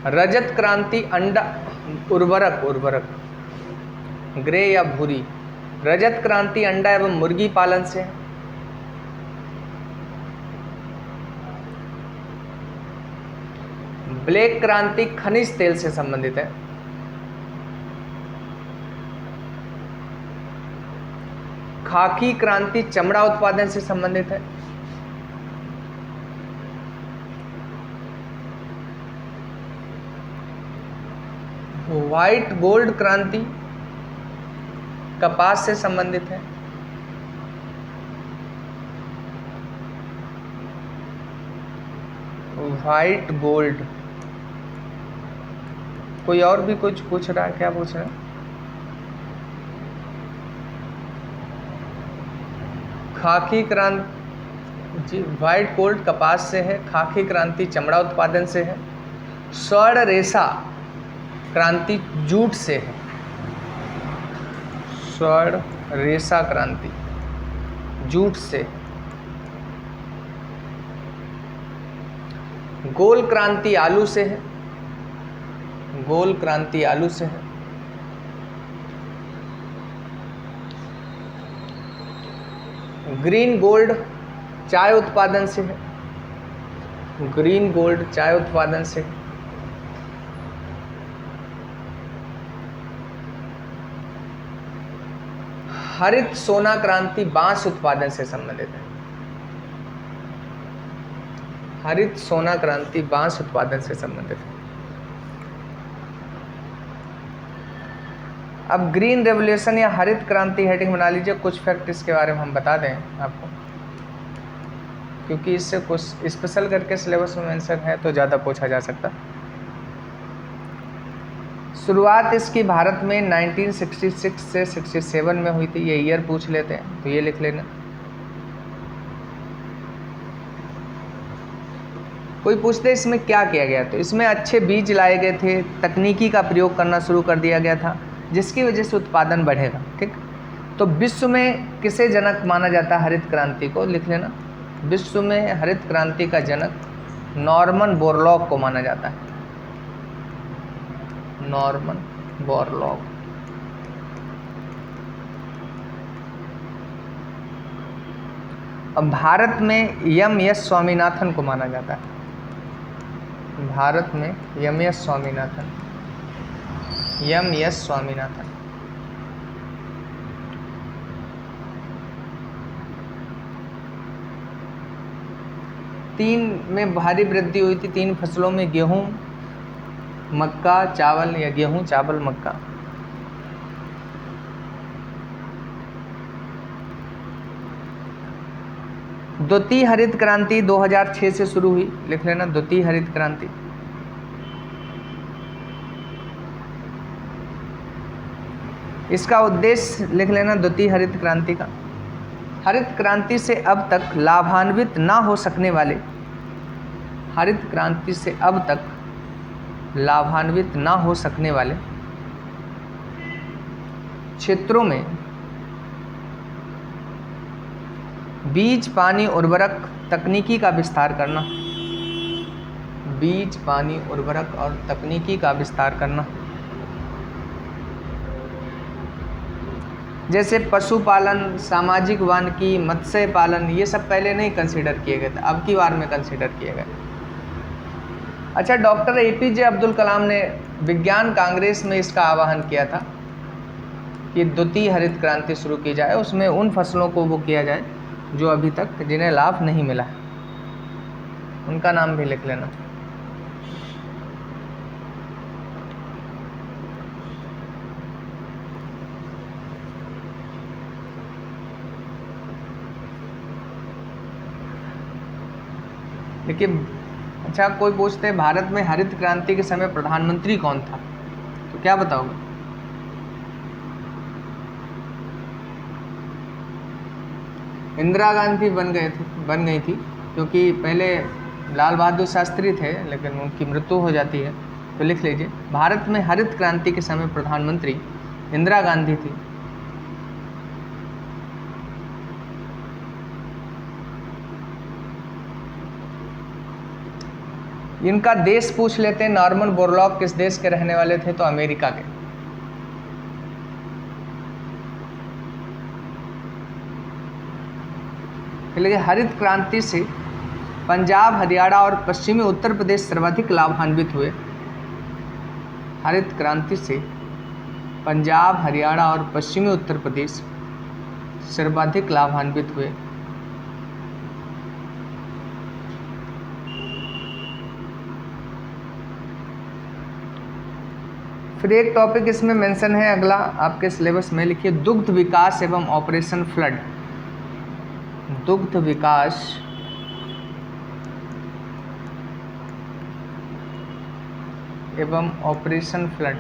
Speaker 1: रजत क्रांति अंडा उर्वरक ग्रे या भूरी, रजत क्रांति अंडा एवं मुर्गी पालन से, ब्लैक क्रांति खनिज तेल से संबंधित है, खाकी क्रांति चमड़ा उत्पादन से संबंधित है, व्हाइट गोल्ड क्रांति कपास से संबंधित है, व्हाइट गोल्ड। कोई और भी कुछ पूछ रहा है? क्या पूछ रहा है? खाकी क्रांति जी, व्हाइट गोल्ड कपास से है, खाकी क्रांति चमड़ा उत्पादन से है, स्वर्ण रेशा क्रांति जूट से है, स्वर्ण रेशा क्रांति जूट से, गोल क्रांति आलू से है, गोल क्रांति आलू से है, ग्रीन गोल्ड चाय उत्पादन से है, ग्रीन गोल्ड चाय उत्पादन से है, हरित सोना क्रांति बांस उत्पादन से संबंधित है, हरित सोना क्रांति बांस उत्पादन से संबंधित है। अब ग्रीन रेवोल्यूशन या हरित क्रांति हेडिंग बना लीजिए, कुछ फैक्ट इसके बारे में हम बता दें आपको, क्योंकि इससे कुछ स्पेशल करके सिलेबस में मेंशन है तो ज़्यादा पूछा जा सकता। शुरुआत इसकी भारत में 1966 से 67 में हुई थी। ये ईयर पूछ लेते हैं तो ये लिख लेना। कोई पूछते इसमें क्या किया गया, तो इसमें अच्छे बीज लाए गए थे, तकनीकी का प्रयोग करना शुरू कर दिया गया था, जिसकी वजह से उत्पादन बढ़ेगा। ठीक, तो विश्व में किसे जनक माना जाता है हरित क्रांति को, लिख लेना। विश्व में हरित क्रांति का जनक नॉर्मन बोरलॉग को माना जाता है। Norman Borlaug. अब भारत में एम.एस. स्वामीनाथन को माना जाता है। भारत में एम.एस. स्वामीनाथन, एम.एस. स्वामीनाथन। तीन में भारी वृद्धि हुई थी, 3 फसलों में, गेहूं, मक्का, चावल, या गेहूं, चावल, मक्का। द्वितीय हरित क्रांति 2006 से शुरू हुई, लिख लेना। द्वितीय हरित क्रांति। इसका उद्देश्य लिख लेना द्वितीय हरित क्रांति का। हरित क्रांति से अब तक लाभान्वित ना हो सकने वाले, हरित क्रांति से अब तक लाभान्वित ना हो सकने वाले क्षेत्रों में बीज, पानी, उर्वरक, तकनीकी का विस्तार करना। बीज, पानी, उर्वरक और तकनीकी का विस्तार करना। जैसे पशुपालन, सामाजिक वानिकी, मत्स्य पालन, ये सब पहले नहीं कंसीडर किए गए थे, अब की बार में कंसीडर किए गए। अच्छा, डॉक्टर APJ अब्दुल कलाम ने विज्ञान कांग्रेस में इसका आह्वान किया था कि द्वितीय हरित क्रांति शुरू की जाए, उसमें उन फसलों को वो किया जाए जो अभी तक जिन्हें लाभ नहीं मिला है, उनका नाम भी लिख लेना। देखिए, अच्छा कोई पूछते हैं भारत में हरित क्रांति के समय प्रधानमंत्री कौन था, तो क्या बताओगे? इंदिरा गांधी बन गई थी, क्योंकि पहले लाल बहादुर शास्त्री थे लेकिन उनकी मृत्यु हो जाती है। तो लिख लीजिए, भारत में हरित क्रांति के समय प्रधानमंत्री इंदिरा गांधी थी। इनका देश पूछ लेते हैं। नॉर्मन बोरलॉग किस देश के रहने वाले थे, तो अमेरिका के। लेकिन हरित क्रांति से पंजाब, हरियाणा और पश्चिमी उत्तर प्रदेश सर्वाधिक लाभान्वित हुए। हरित क्रांति से पंजाब, हरियाणा और पश्चिमी उत्तर प्रदेश सर्वाधिक लाभान्वित हुए। फिर एक टॉपिक इसमें मेंशन है, अगला आपके सिलेबस में लिखिए, दुग्ध विकास एवं ऑपरेशन फ्लड। दुग्ध विकास एवं ऑपरेशन फ्लड।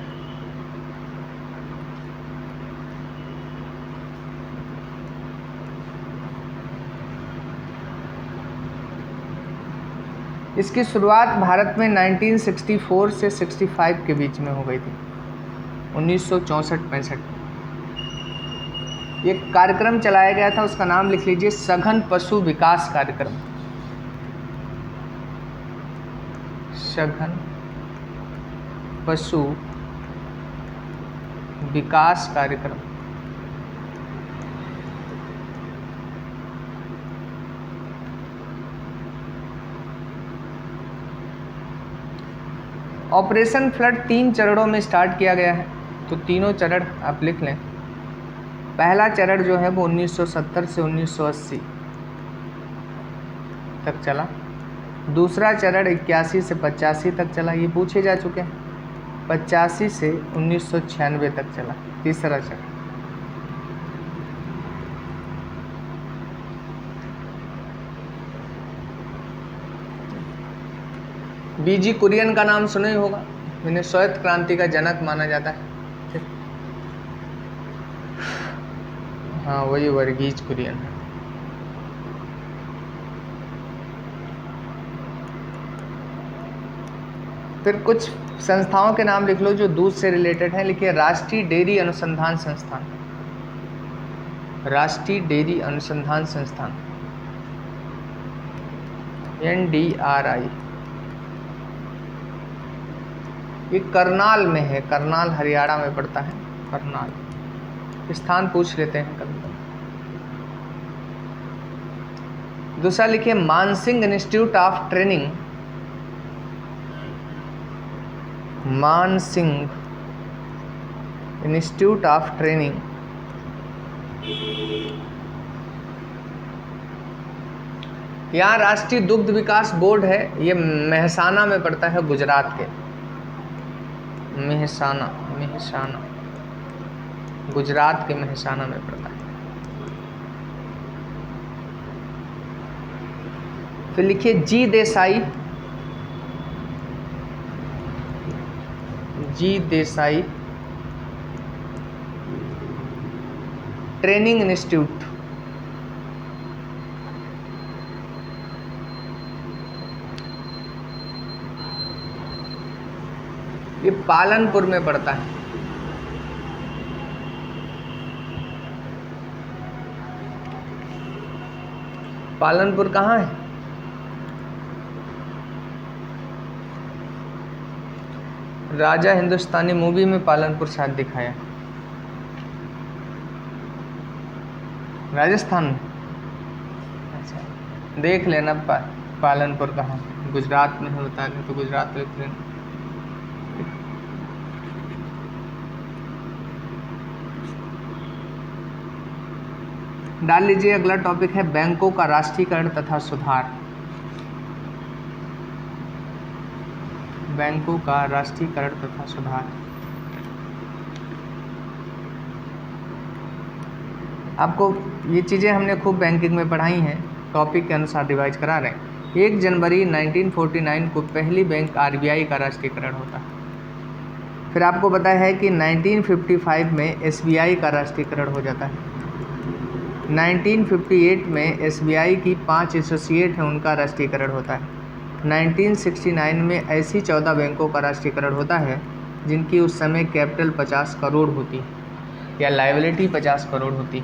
Speaker 1: इसकी शुरुआत भारत में 1964 से 65 के बीच में हो गई थी, 1964-65। एक कार्यक्रम चलाया गया था, उसका नाम लिख लीजिए, सघन पशु विकास कार्यक्रम। सघन पशु विकास कार्यक्रम। ऑपरेशन फ्लड 3 चरणों में स्टार्ट किया गया है, तो तीनों चरण आप लिख लें। पहला चरण जो है वो 1970 से 1980 तक चला। दूसरा चरण 81 से 85 तक चला, ये पूछे जा चुके हैं। 85 से 1996 तक चला तीसरा चरण। बीजी कुरियन का नाम सुना ही होगा, इन्हें श्वेत क्रांति का जनक माना जाता है। हाँ, वही वर्गीज कुरियन है। फिर कुछ संस्थाओं के नाम लिख लो जो दूध से रिलेटेड है। लिखिए राष्ट्रीय डेयरी अनुसंधान संस्थान, राष्ट्रीय डेयरी अनुसंधान संस्थान NDRI। ये करनाल में है, करनाल हरियाणा में पड़ता है। करनाल स्थान पूछ लेते हैं कभी कभी। दूसरा लिखिए Mansingh institute of training, Mansingh institute of training, यहाँ राष्ट्रीय दुग्ध विकास बोर्ड है। ये मेहसाना में पड़ता है, गुजरात के मेहसाना, मेहसाना गुजरात के मेहसाना में पड़ता है। फिर लिखिए जी देसाई, जी देसाई ट्रेनिंग इंस्टीट्यूट, ये पालनपुर में पड़ता है। पालनपुर कहाँ है? राजा हिंदुस्तानी मूवी में पालनपुर शायद दिखाया, राजस्थान में। अच्छा, देख लेना पालनपुर कहाँ, गुजरात में होता है तो गुजरात में लिख लेना। डाल लीजिए। अगला टॉपिक है बैंकों का राष्ट्रीयकरण तथा सुधार, बैंकों का राष्ट्रीयकरण तथा सुधार। आपको ये चीज़ें हमने खूब बैंकिंग में पढ़ाई हैं, टॉपिक के अनुसार रिवाइज करा रहे हैं। 1 जनवरी 1949 को पहली बैंक RBI का राष्ट्रीयकरण होता है। फिर आपको पता है कि 1955 में SBI का राष्ट्रीयकरण हो जाता है। 1958 में SBI की 5 एसोसिएट हैं, उनका राष्ट्रीयकरण होता है। 1969 में ऐसी 14 बैंकों का राष्ट्रीयकरण होता है जिनकी उस समय कैपिटल 50 करोड़ होती या लायबिलिटी 50 करोड़ होती।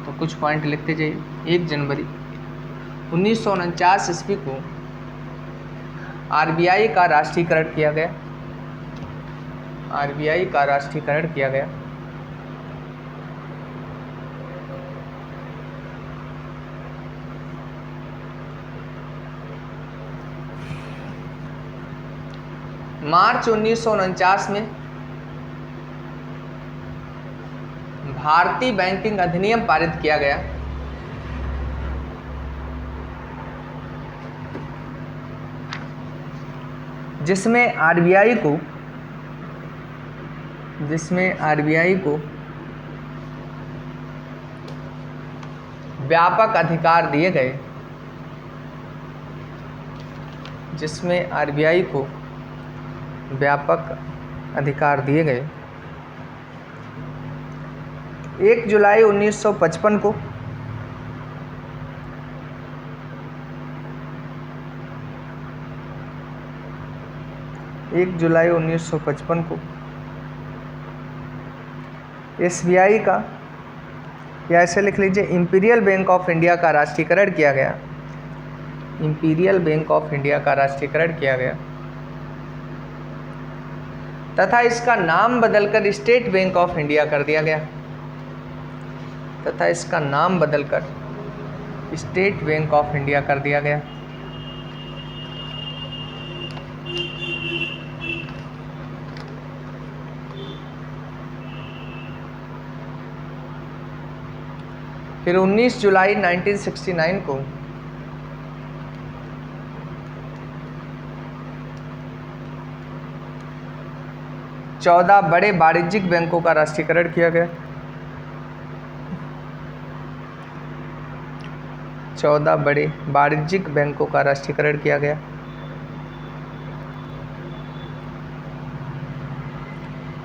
Speaker 1: तो कुछ पॉइंट लिखते जाइए। 1 जनवरी 1949 ईस्वी को RBI का राष्ट्रीयकरण किया गया, RBI का राष्ट्रीयकरण किया गया। मार्च 1949 में भारतीय बैंकिंग अधिनियम पारित किया गया, जिसमें RBI को व्यापक अधिकार दिए गए, जिसमें RBI को व्यापक अधिकार दिए गए। 1 जुलाई 1955 को SBI का, या ऐसे लिख लीजिए इंपीरियल बैंक ऑफ इंडिया का राष्ट्रीयकरण किया गया, इंपीरियल बैंक ऑफ इंडिया का राष्ट्रीयकरण किया गया तथा इसका नाम बदलकर स्टेट बैंक ऑफ इंडिया कर दिया गया, तथा इसका नाम बदलकर स्टेट बैंक ऑफ इंडिया कर दिया गया। फिर 19 जुलाई 1969 को चौदह बड़े वाणिज्यिक बैंकों का राष्ट्रीयकरण किया गया। 14 बड़े वाणिज्यिक बैंकों का राष्ट्रीयकरण किया गया।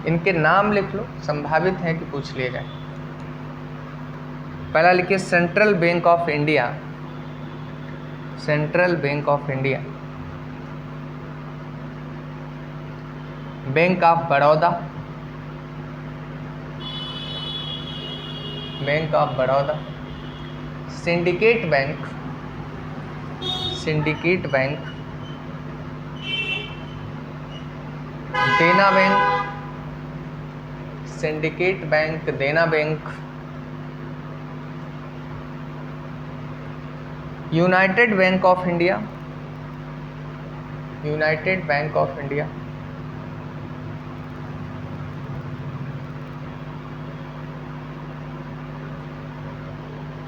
Speaker 1: इनके नाम लिख लो, संभावित है कि पूछ लिए जाए। पहला लिखिए central bank of India, central bank of India. Bank of Baroda, bank of Baroda. Syndicate bank, syndicate bank. Dena bank, syndicate bank, Dena bank. United bank of India, united bank of India.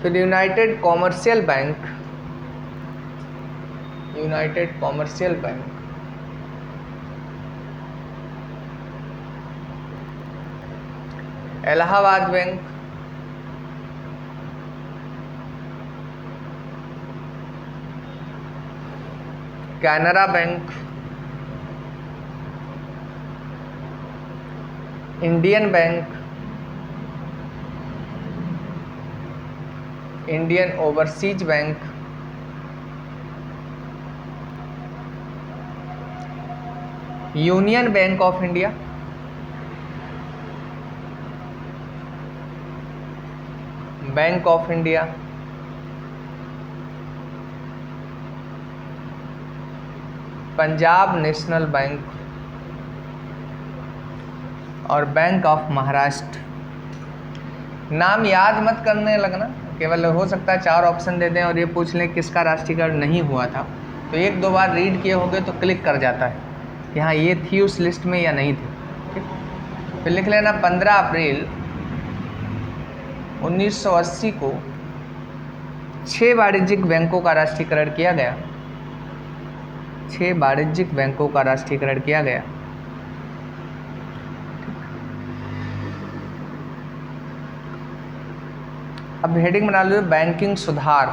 Speaker 1: फिर united commercial bank, united commercial bank. Allahabad bank, Canara bank, Indian bank, Indian overseas bank, union bank of India, bank of India, Punjab national bank और bank of Maharashtra. नाम याद मत करने लगना, केवल हो सकता है 4 ऑप्शन दे दें और ये पूछ लें किसका राष्ट्रीयकरण नहीं हुआ था, तो 1-2 बार रीड किए होंगे तो क्लिक कर जाता है कि हाँ ये थी उस लिस्ट में या नहीं थी। ठीक, फिर लिख लेना 15 अप्रैल 1980 को 6 वाणिज्यिक बैंकों का राष्ट्रीयकरण किया गया, 6 वाणिज्यिक बैंकों का राष्ट्रीयकरण किया गया। अब हेडिंग बना लो बैंकिंग सुधार।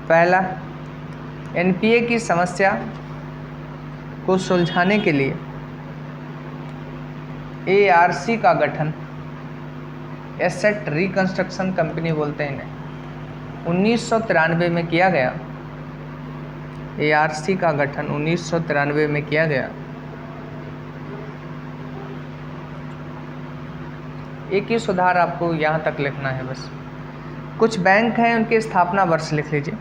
Speaker 1: पहला, एनपीए की समस्या को सुलझाने के लिए एआरसी का गठन, एसेट रिकंस्ट्रक्शन कंपनी बोलते हैं इन्हें, 1993 में किया गया। एआरसी का गठन 1993 में किया गया। एक ही सुधार आपको यहाँ तक लिखना है बस। कुछ बैंक हैं उनके स्थापना वर्ष लिख लीजिए।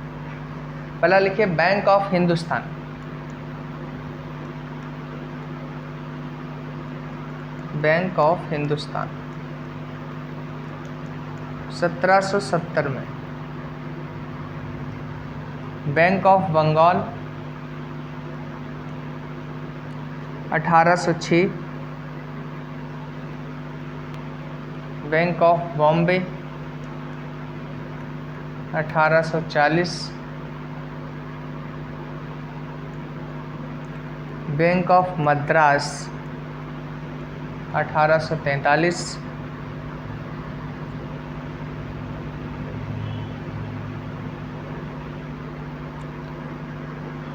Speaker 1: पहला लिखिए bank of Hindustan, bank of Hindustan 1770 में। Bank of Bengal 1806। Bank of Bombay 1840। Bank of Madras 1843।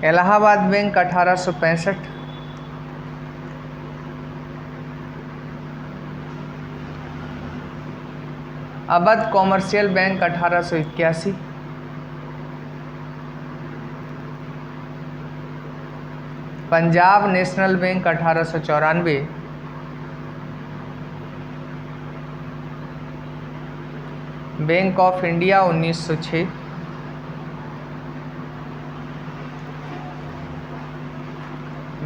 Speaker 1: Allahabad bank 1865। Awadh commercial bank 1881। Punjab national bank 1894। Bank of India 1906।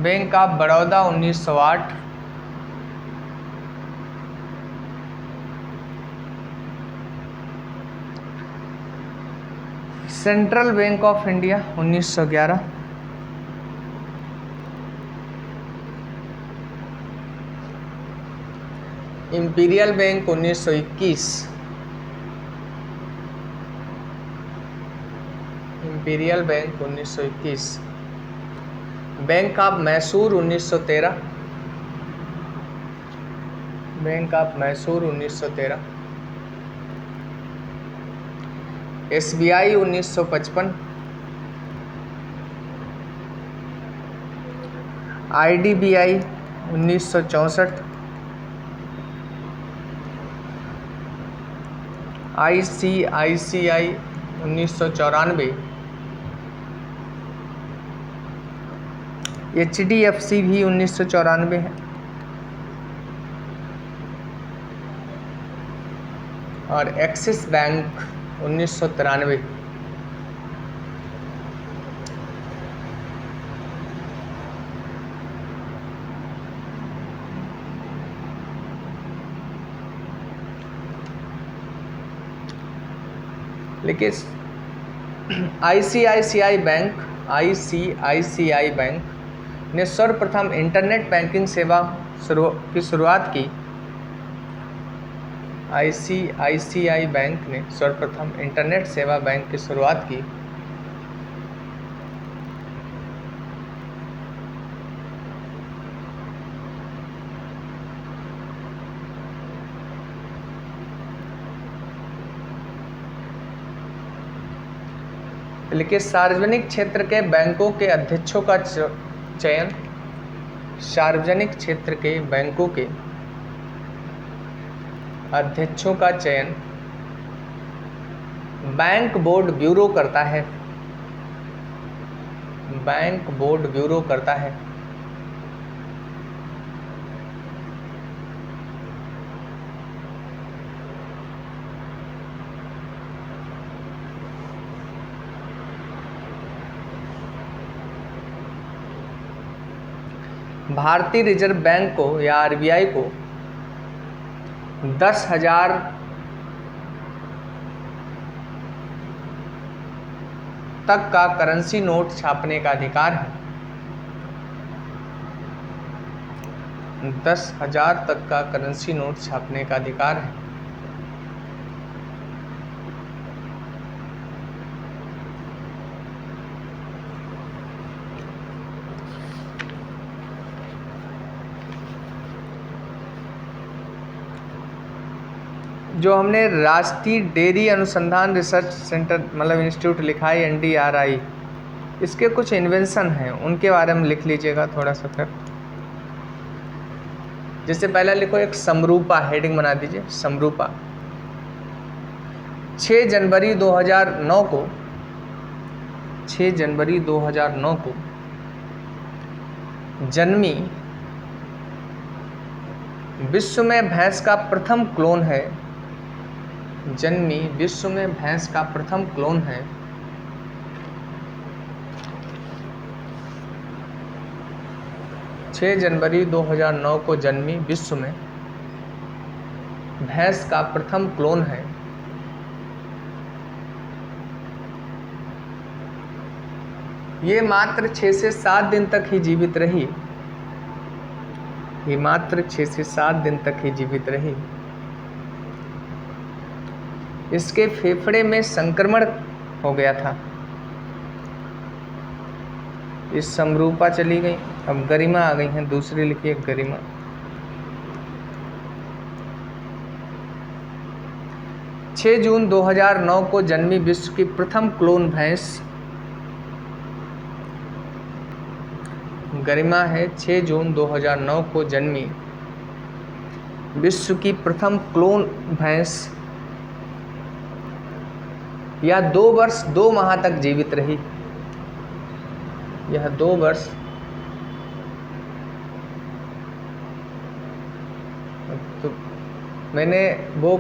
Speaker 1: Bank of Baroda 1908। Central bank of India 1911। Imperial bank 1921। Imperial bank 1921, bank of Mysore 1913, bank of Mysore 1913, SBI 1955, IDBI 1964, ICICI 1994, HDFC भी 1994 है, और axis bank 1993। लेकिन ICICI bank ने सर्वप्रथम internet banking सेवा की शुरुआत की। ICICI बैंक ने सर्वप्रथम इंटरनेट सेवा बैंक की शुरुआत की। लेकिन सार्वजनिक क्षेत्र के बैंकों के अध्यक्षों का चयन, सार्वजनिक क्षेत्र के बैंकों के अध्यक्षों का चयन बैंक बोर्ड ब्यूरो करता है। बैंक बोर्ड ब्यूरो करता है। भारतीय रिजर्व बैंक को या RBI को 10,000 तक का करेंसी नोट छापने का अधिकार है। 10,000 तक का करेंसी नोट छापने का अधिकार है। जो हमने राष्ट्रीय डेयरी अनुसंधान रिसर्च सेंटर मतलब इंस्टीट्यूट लिखा है NDRI, इसके कुछ इन्वेंशन हैं, उनके बारे में लिख लीजिएगा थोड़ा सा। फिर जैसे पहला लिखो एक समरूपा, हेडिंग बना दीजिए समरूपा। 6 जनवरी 2009 को 6 जनवरी 2009 को जन्मी विश्व में भैंस का प्रथम क्लोन है। जन्मी विश्व में भैंस का प्रथम क्लोन है। छह जनवरी 2009 को जन्मी विश्व में भैंस का प्रथम क्लोन है। ये मात्र 6 से 7 दिन तक ही जीवित रही। ये मात्र 6 से 7 दिन तक ही जीवित रही। इसके फेफड़े में संक्रमण हो गया था। इस समरूपा चली गई। अब गरिमा आ गई है, दूसरी लिखिए गरिमा। छह जून 2009 को जन्मी विश्व की प्रथम क्लोन भैंस गरिमा है। 6 जून 2009 को जन्मी विश्व की प्रथम क्लोन भैंस यह 2 वर्ष 2 माह तक जीवित रही। यह 2 वर्ष तो मैंने वो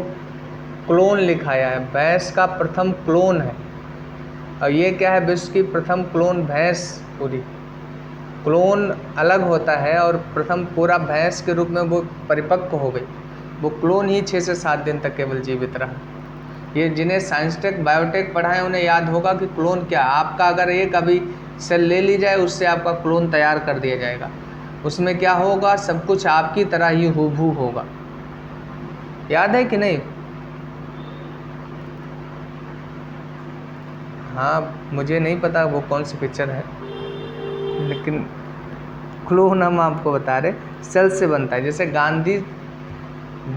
Speaker 1: क्लोन लिखाया है, भैंस का प्रथम क्लोन है। और ये क्या है, विश्व की प्रथम क्लोन भैंस। पूरी क्लोन अलग होता है और प्रथम पूरा भैंस के रूप में वो परिपक्व हो गई। वो क्लोन ही 6 से 7 दिन तक केवल जीवित रहा। ये जिन्हें साइंस टेक बायोटेक पढ़ा है उन्हें याद होगा कि क्लोन क्या है। आपका अगर एक अभी सेल ले ली जाए उससे आपका क्लोन तैयार कर दिया जाएगा। उसमें क्या होगा, सब कुछ आपकी तरह ही हूबहू होगा। याद है कि नहीं? हाँ, मुझे नहीं पता वो कौन सी पिक्चर है, लेकिन क्लू हम आपको बता रहे, सेल से बनता है। जैसे गांधी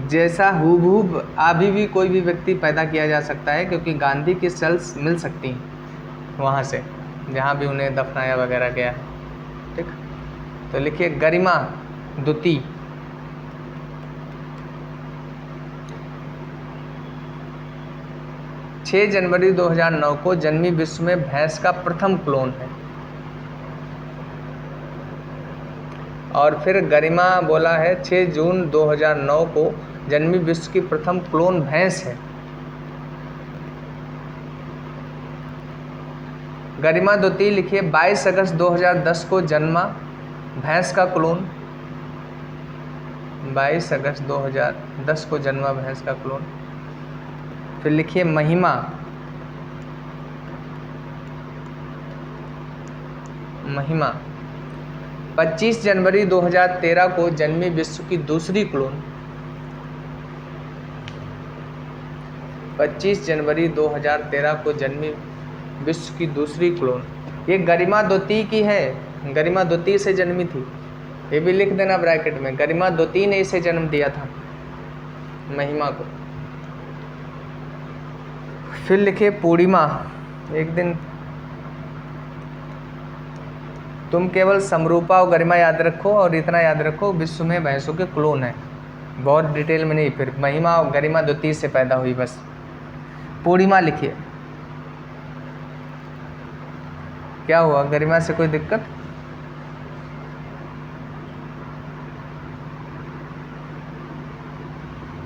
Speaker 1: जैसा हूबहू अभी भी कोई भी व्यक्ति पैदा किया जा सकता है, क्योंकि गांधी की सेल्स मिल सकती हैं वहाँ से, जहाँ भी उन्हें दफनाया वगैरह गया है। ठीक, तो लिखिए गरिमा द्वितीय। छः जनवरी 2009 को जन्मी विश्व में भैंस का प्रथम क्लोन है। और फिर गरिमा बोला है 6 जून 2009 को जन्मी विश्व की प्रथम क्लोन भैंस है। गरिमा द्वितीय लिखिए 22 अगस्त 2010 को जन्मा भैंस का क्लोन। 22 अगस्त 2010 को जन्मा भैंस का क्लोन। फिर लिखिए महिमा। महिमा 25 जनवरी 2013 को जन्मी विश्व की दूसरी क्लोन। 25 जनवरी 2013 को जन्मी विश्व की दूसरी क्लोन। ये गरिमा द्वितीय की है, गरिमा द्वितीय से जन्मी थी। ये भी लिख देना ब्रैकेट में, गरिमा द्वितीय ने इसे जन्म दिया था, महिमा को। फिर लिखे पूर्णिमा। एक दिन तुम केवल समरूपा और गरिमा याद रखो, और इतना याद रखो विश्व में भैंसों के क्लोन है, बहुत डिटेल में नहीं। फिर महिमा और गरिमा द्वितीय से पैदा हुई बस। पूर्णिमा लिखिए। क्या हुआ, गरिमा से कोई दिक्कत?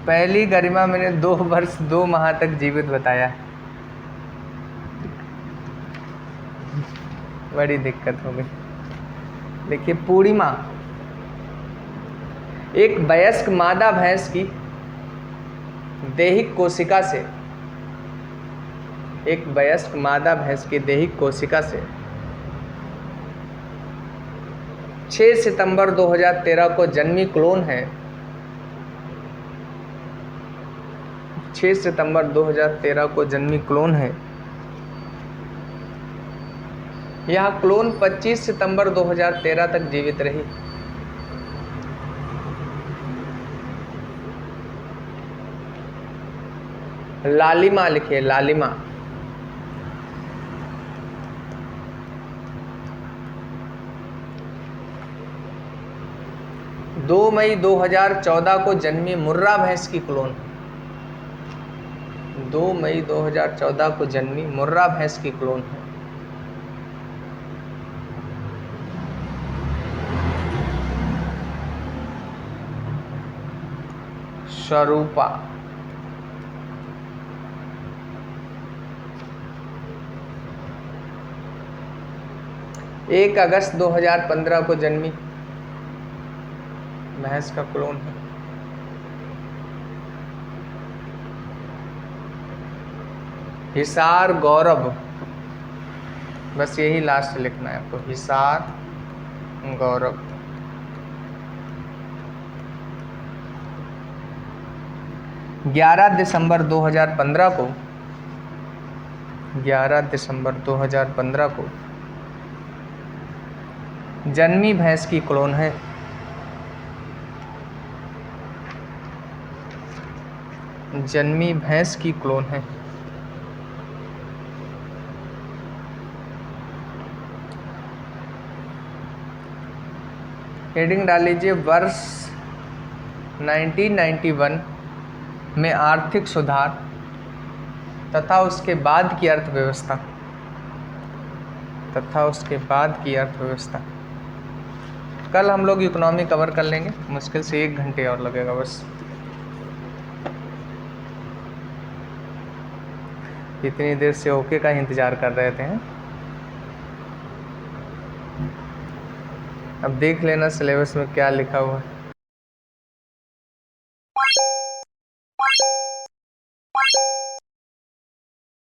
Speaker 1: पहली गरिमा मैंने 2 वर्ष 2 माह तक जीवित बताया, बड़ी दिक्कत हो गई। देखिए पूर्णिमा एक वयस्क मादा भैंस की दैहिक कोशिका से, एक वयस्क मादा भैंस की दैहिक कोशिका से 6 सितंबर 2013 को जन्मी क्लोन है। 6 सितंबर 2013 को जन्मी क्लोन है। यह क्लोन 25 सितंबर 2013 तक जीवित रही। लालिमा लिखिए, लालिमा। दो मई 2014 को जन्मी मुर्रा भैंस की क्लोन। 2 मई 2014 को जन्मी मुर्रा भैंस की क्लोन है। स्वरूपा। 1 अगस्त 2015 को जन्मी भैंस का क्लोन है। हिसार गौरव, बस यही लास्ट लिखना है आपको, हिसार गौरव। ग्यारह दिसंबर 2015 को 11 दिसंबर 2015 को जन्मी भैंस की क्लोन है। जन्मी भैंस की क्लोन है। हेडिंग डाल लीजिए, वर्ष 1991 में आर्थिक सुधार तथा उसके बाद की अर्थव्यवस्था, कल हम लोग इकोनॉमी कवर कर लेंगे, मुश्किल से 1 घंटे और लगेगा बस। इतनी देर से ओके का इंतज़ार कर रहे थे। अब देख लेना सिलेबस में क्या लिखा हुआ है।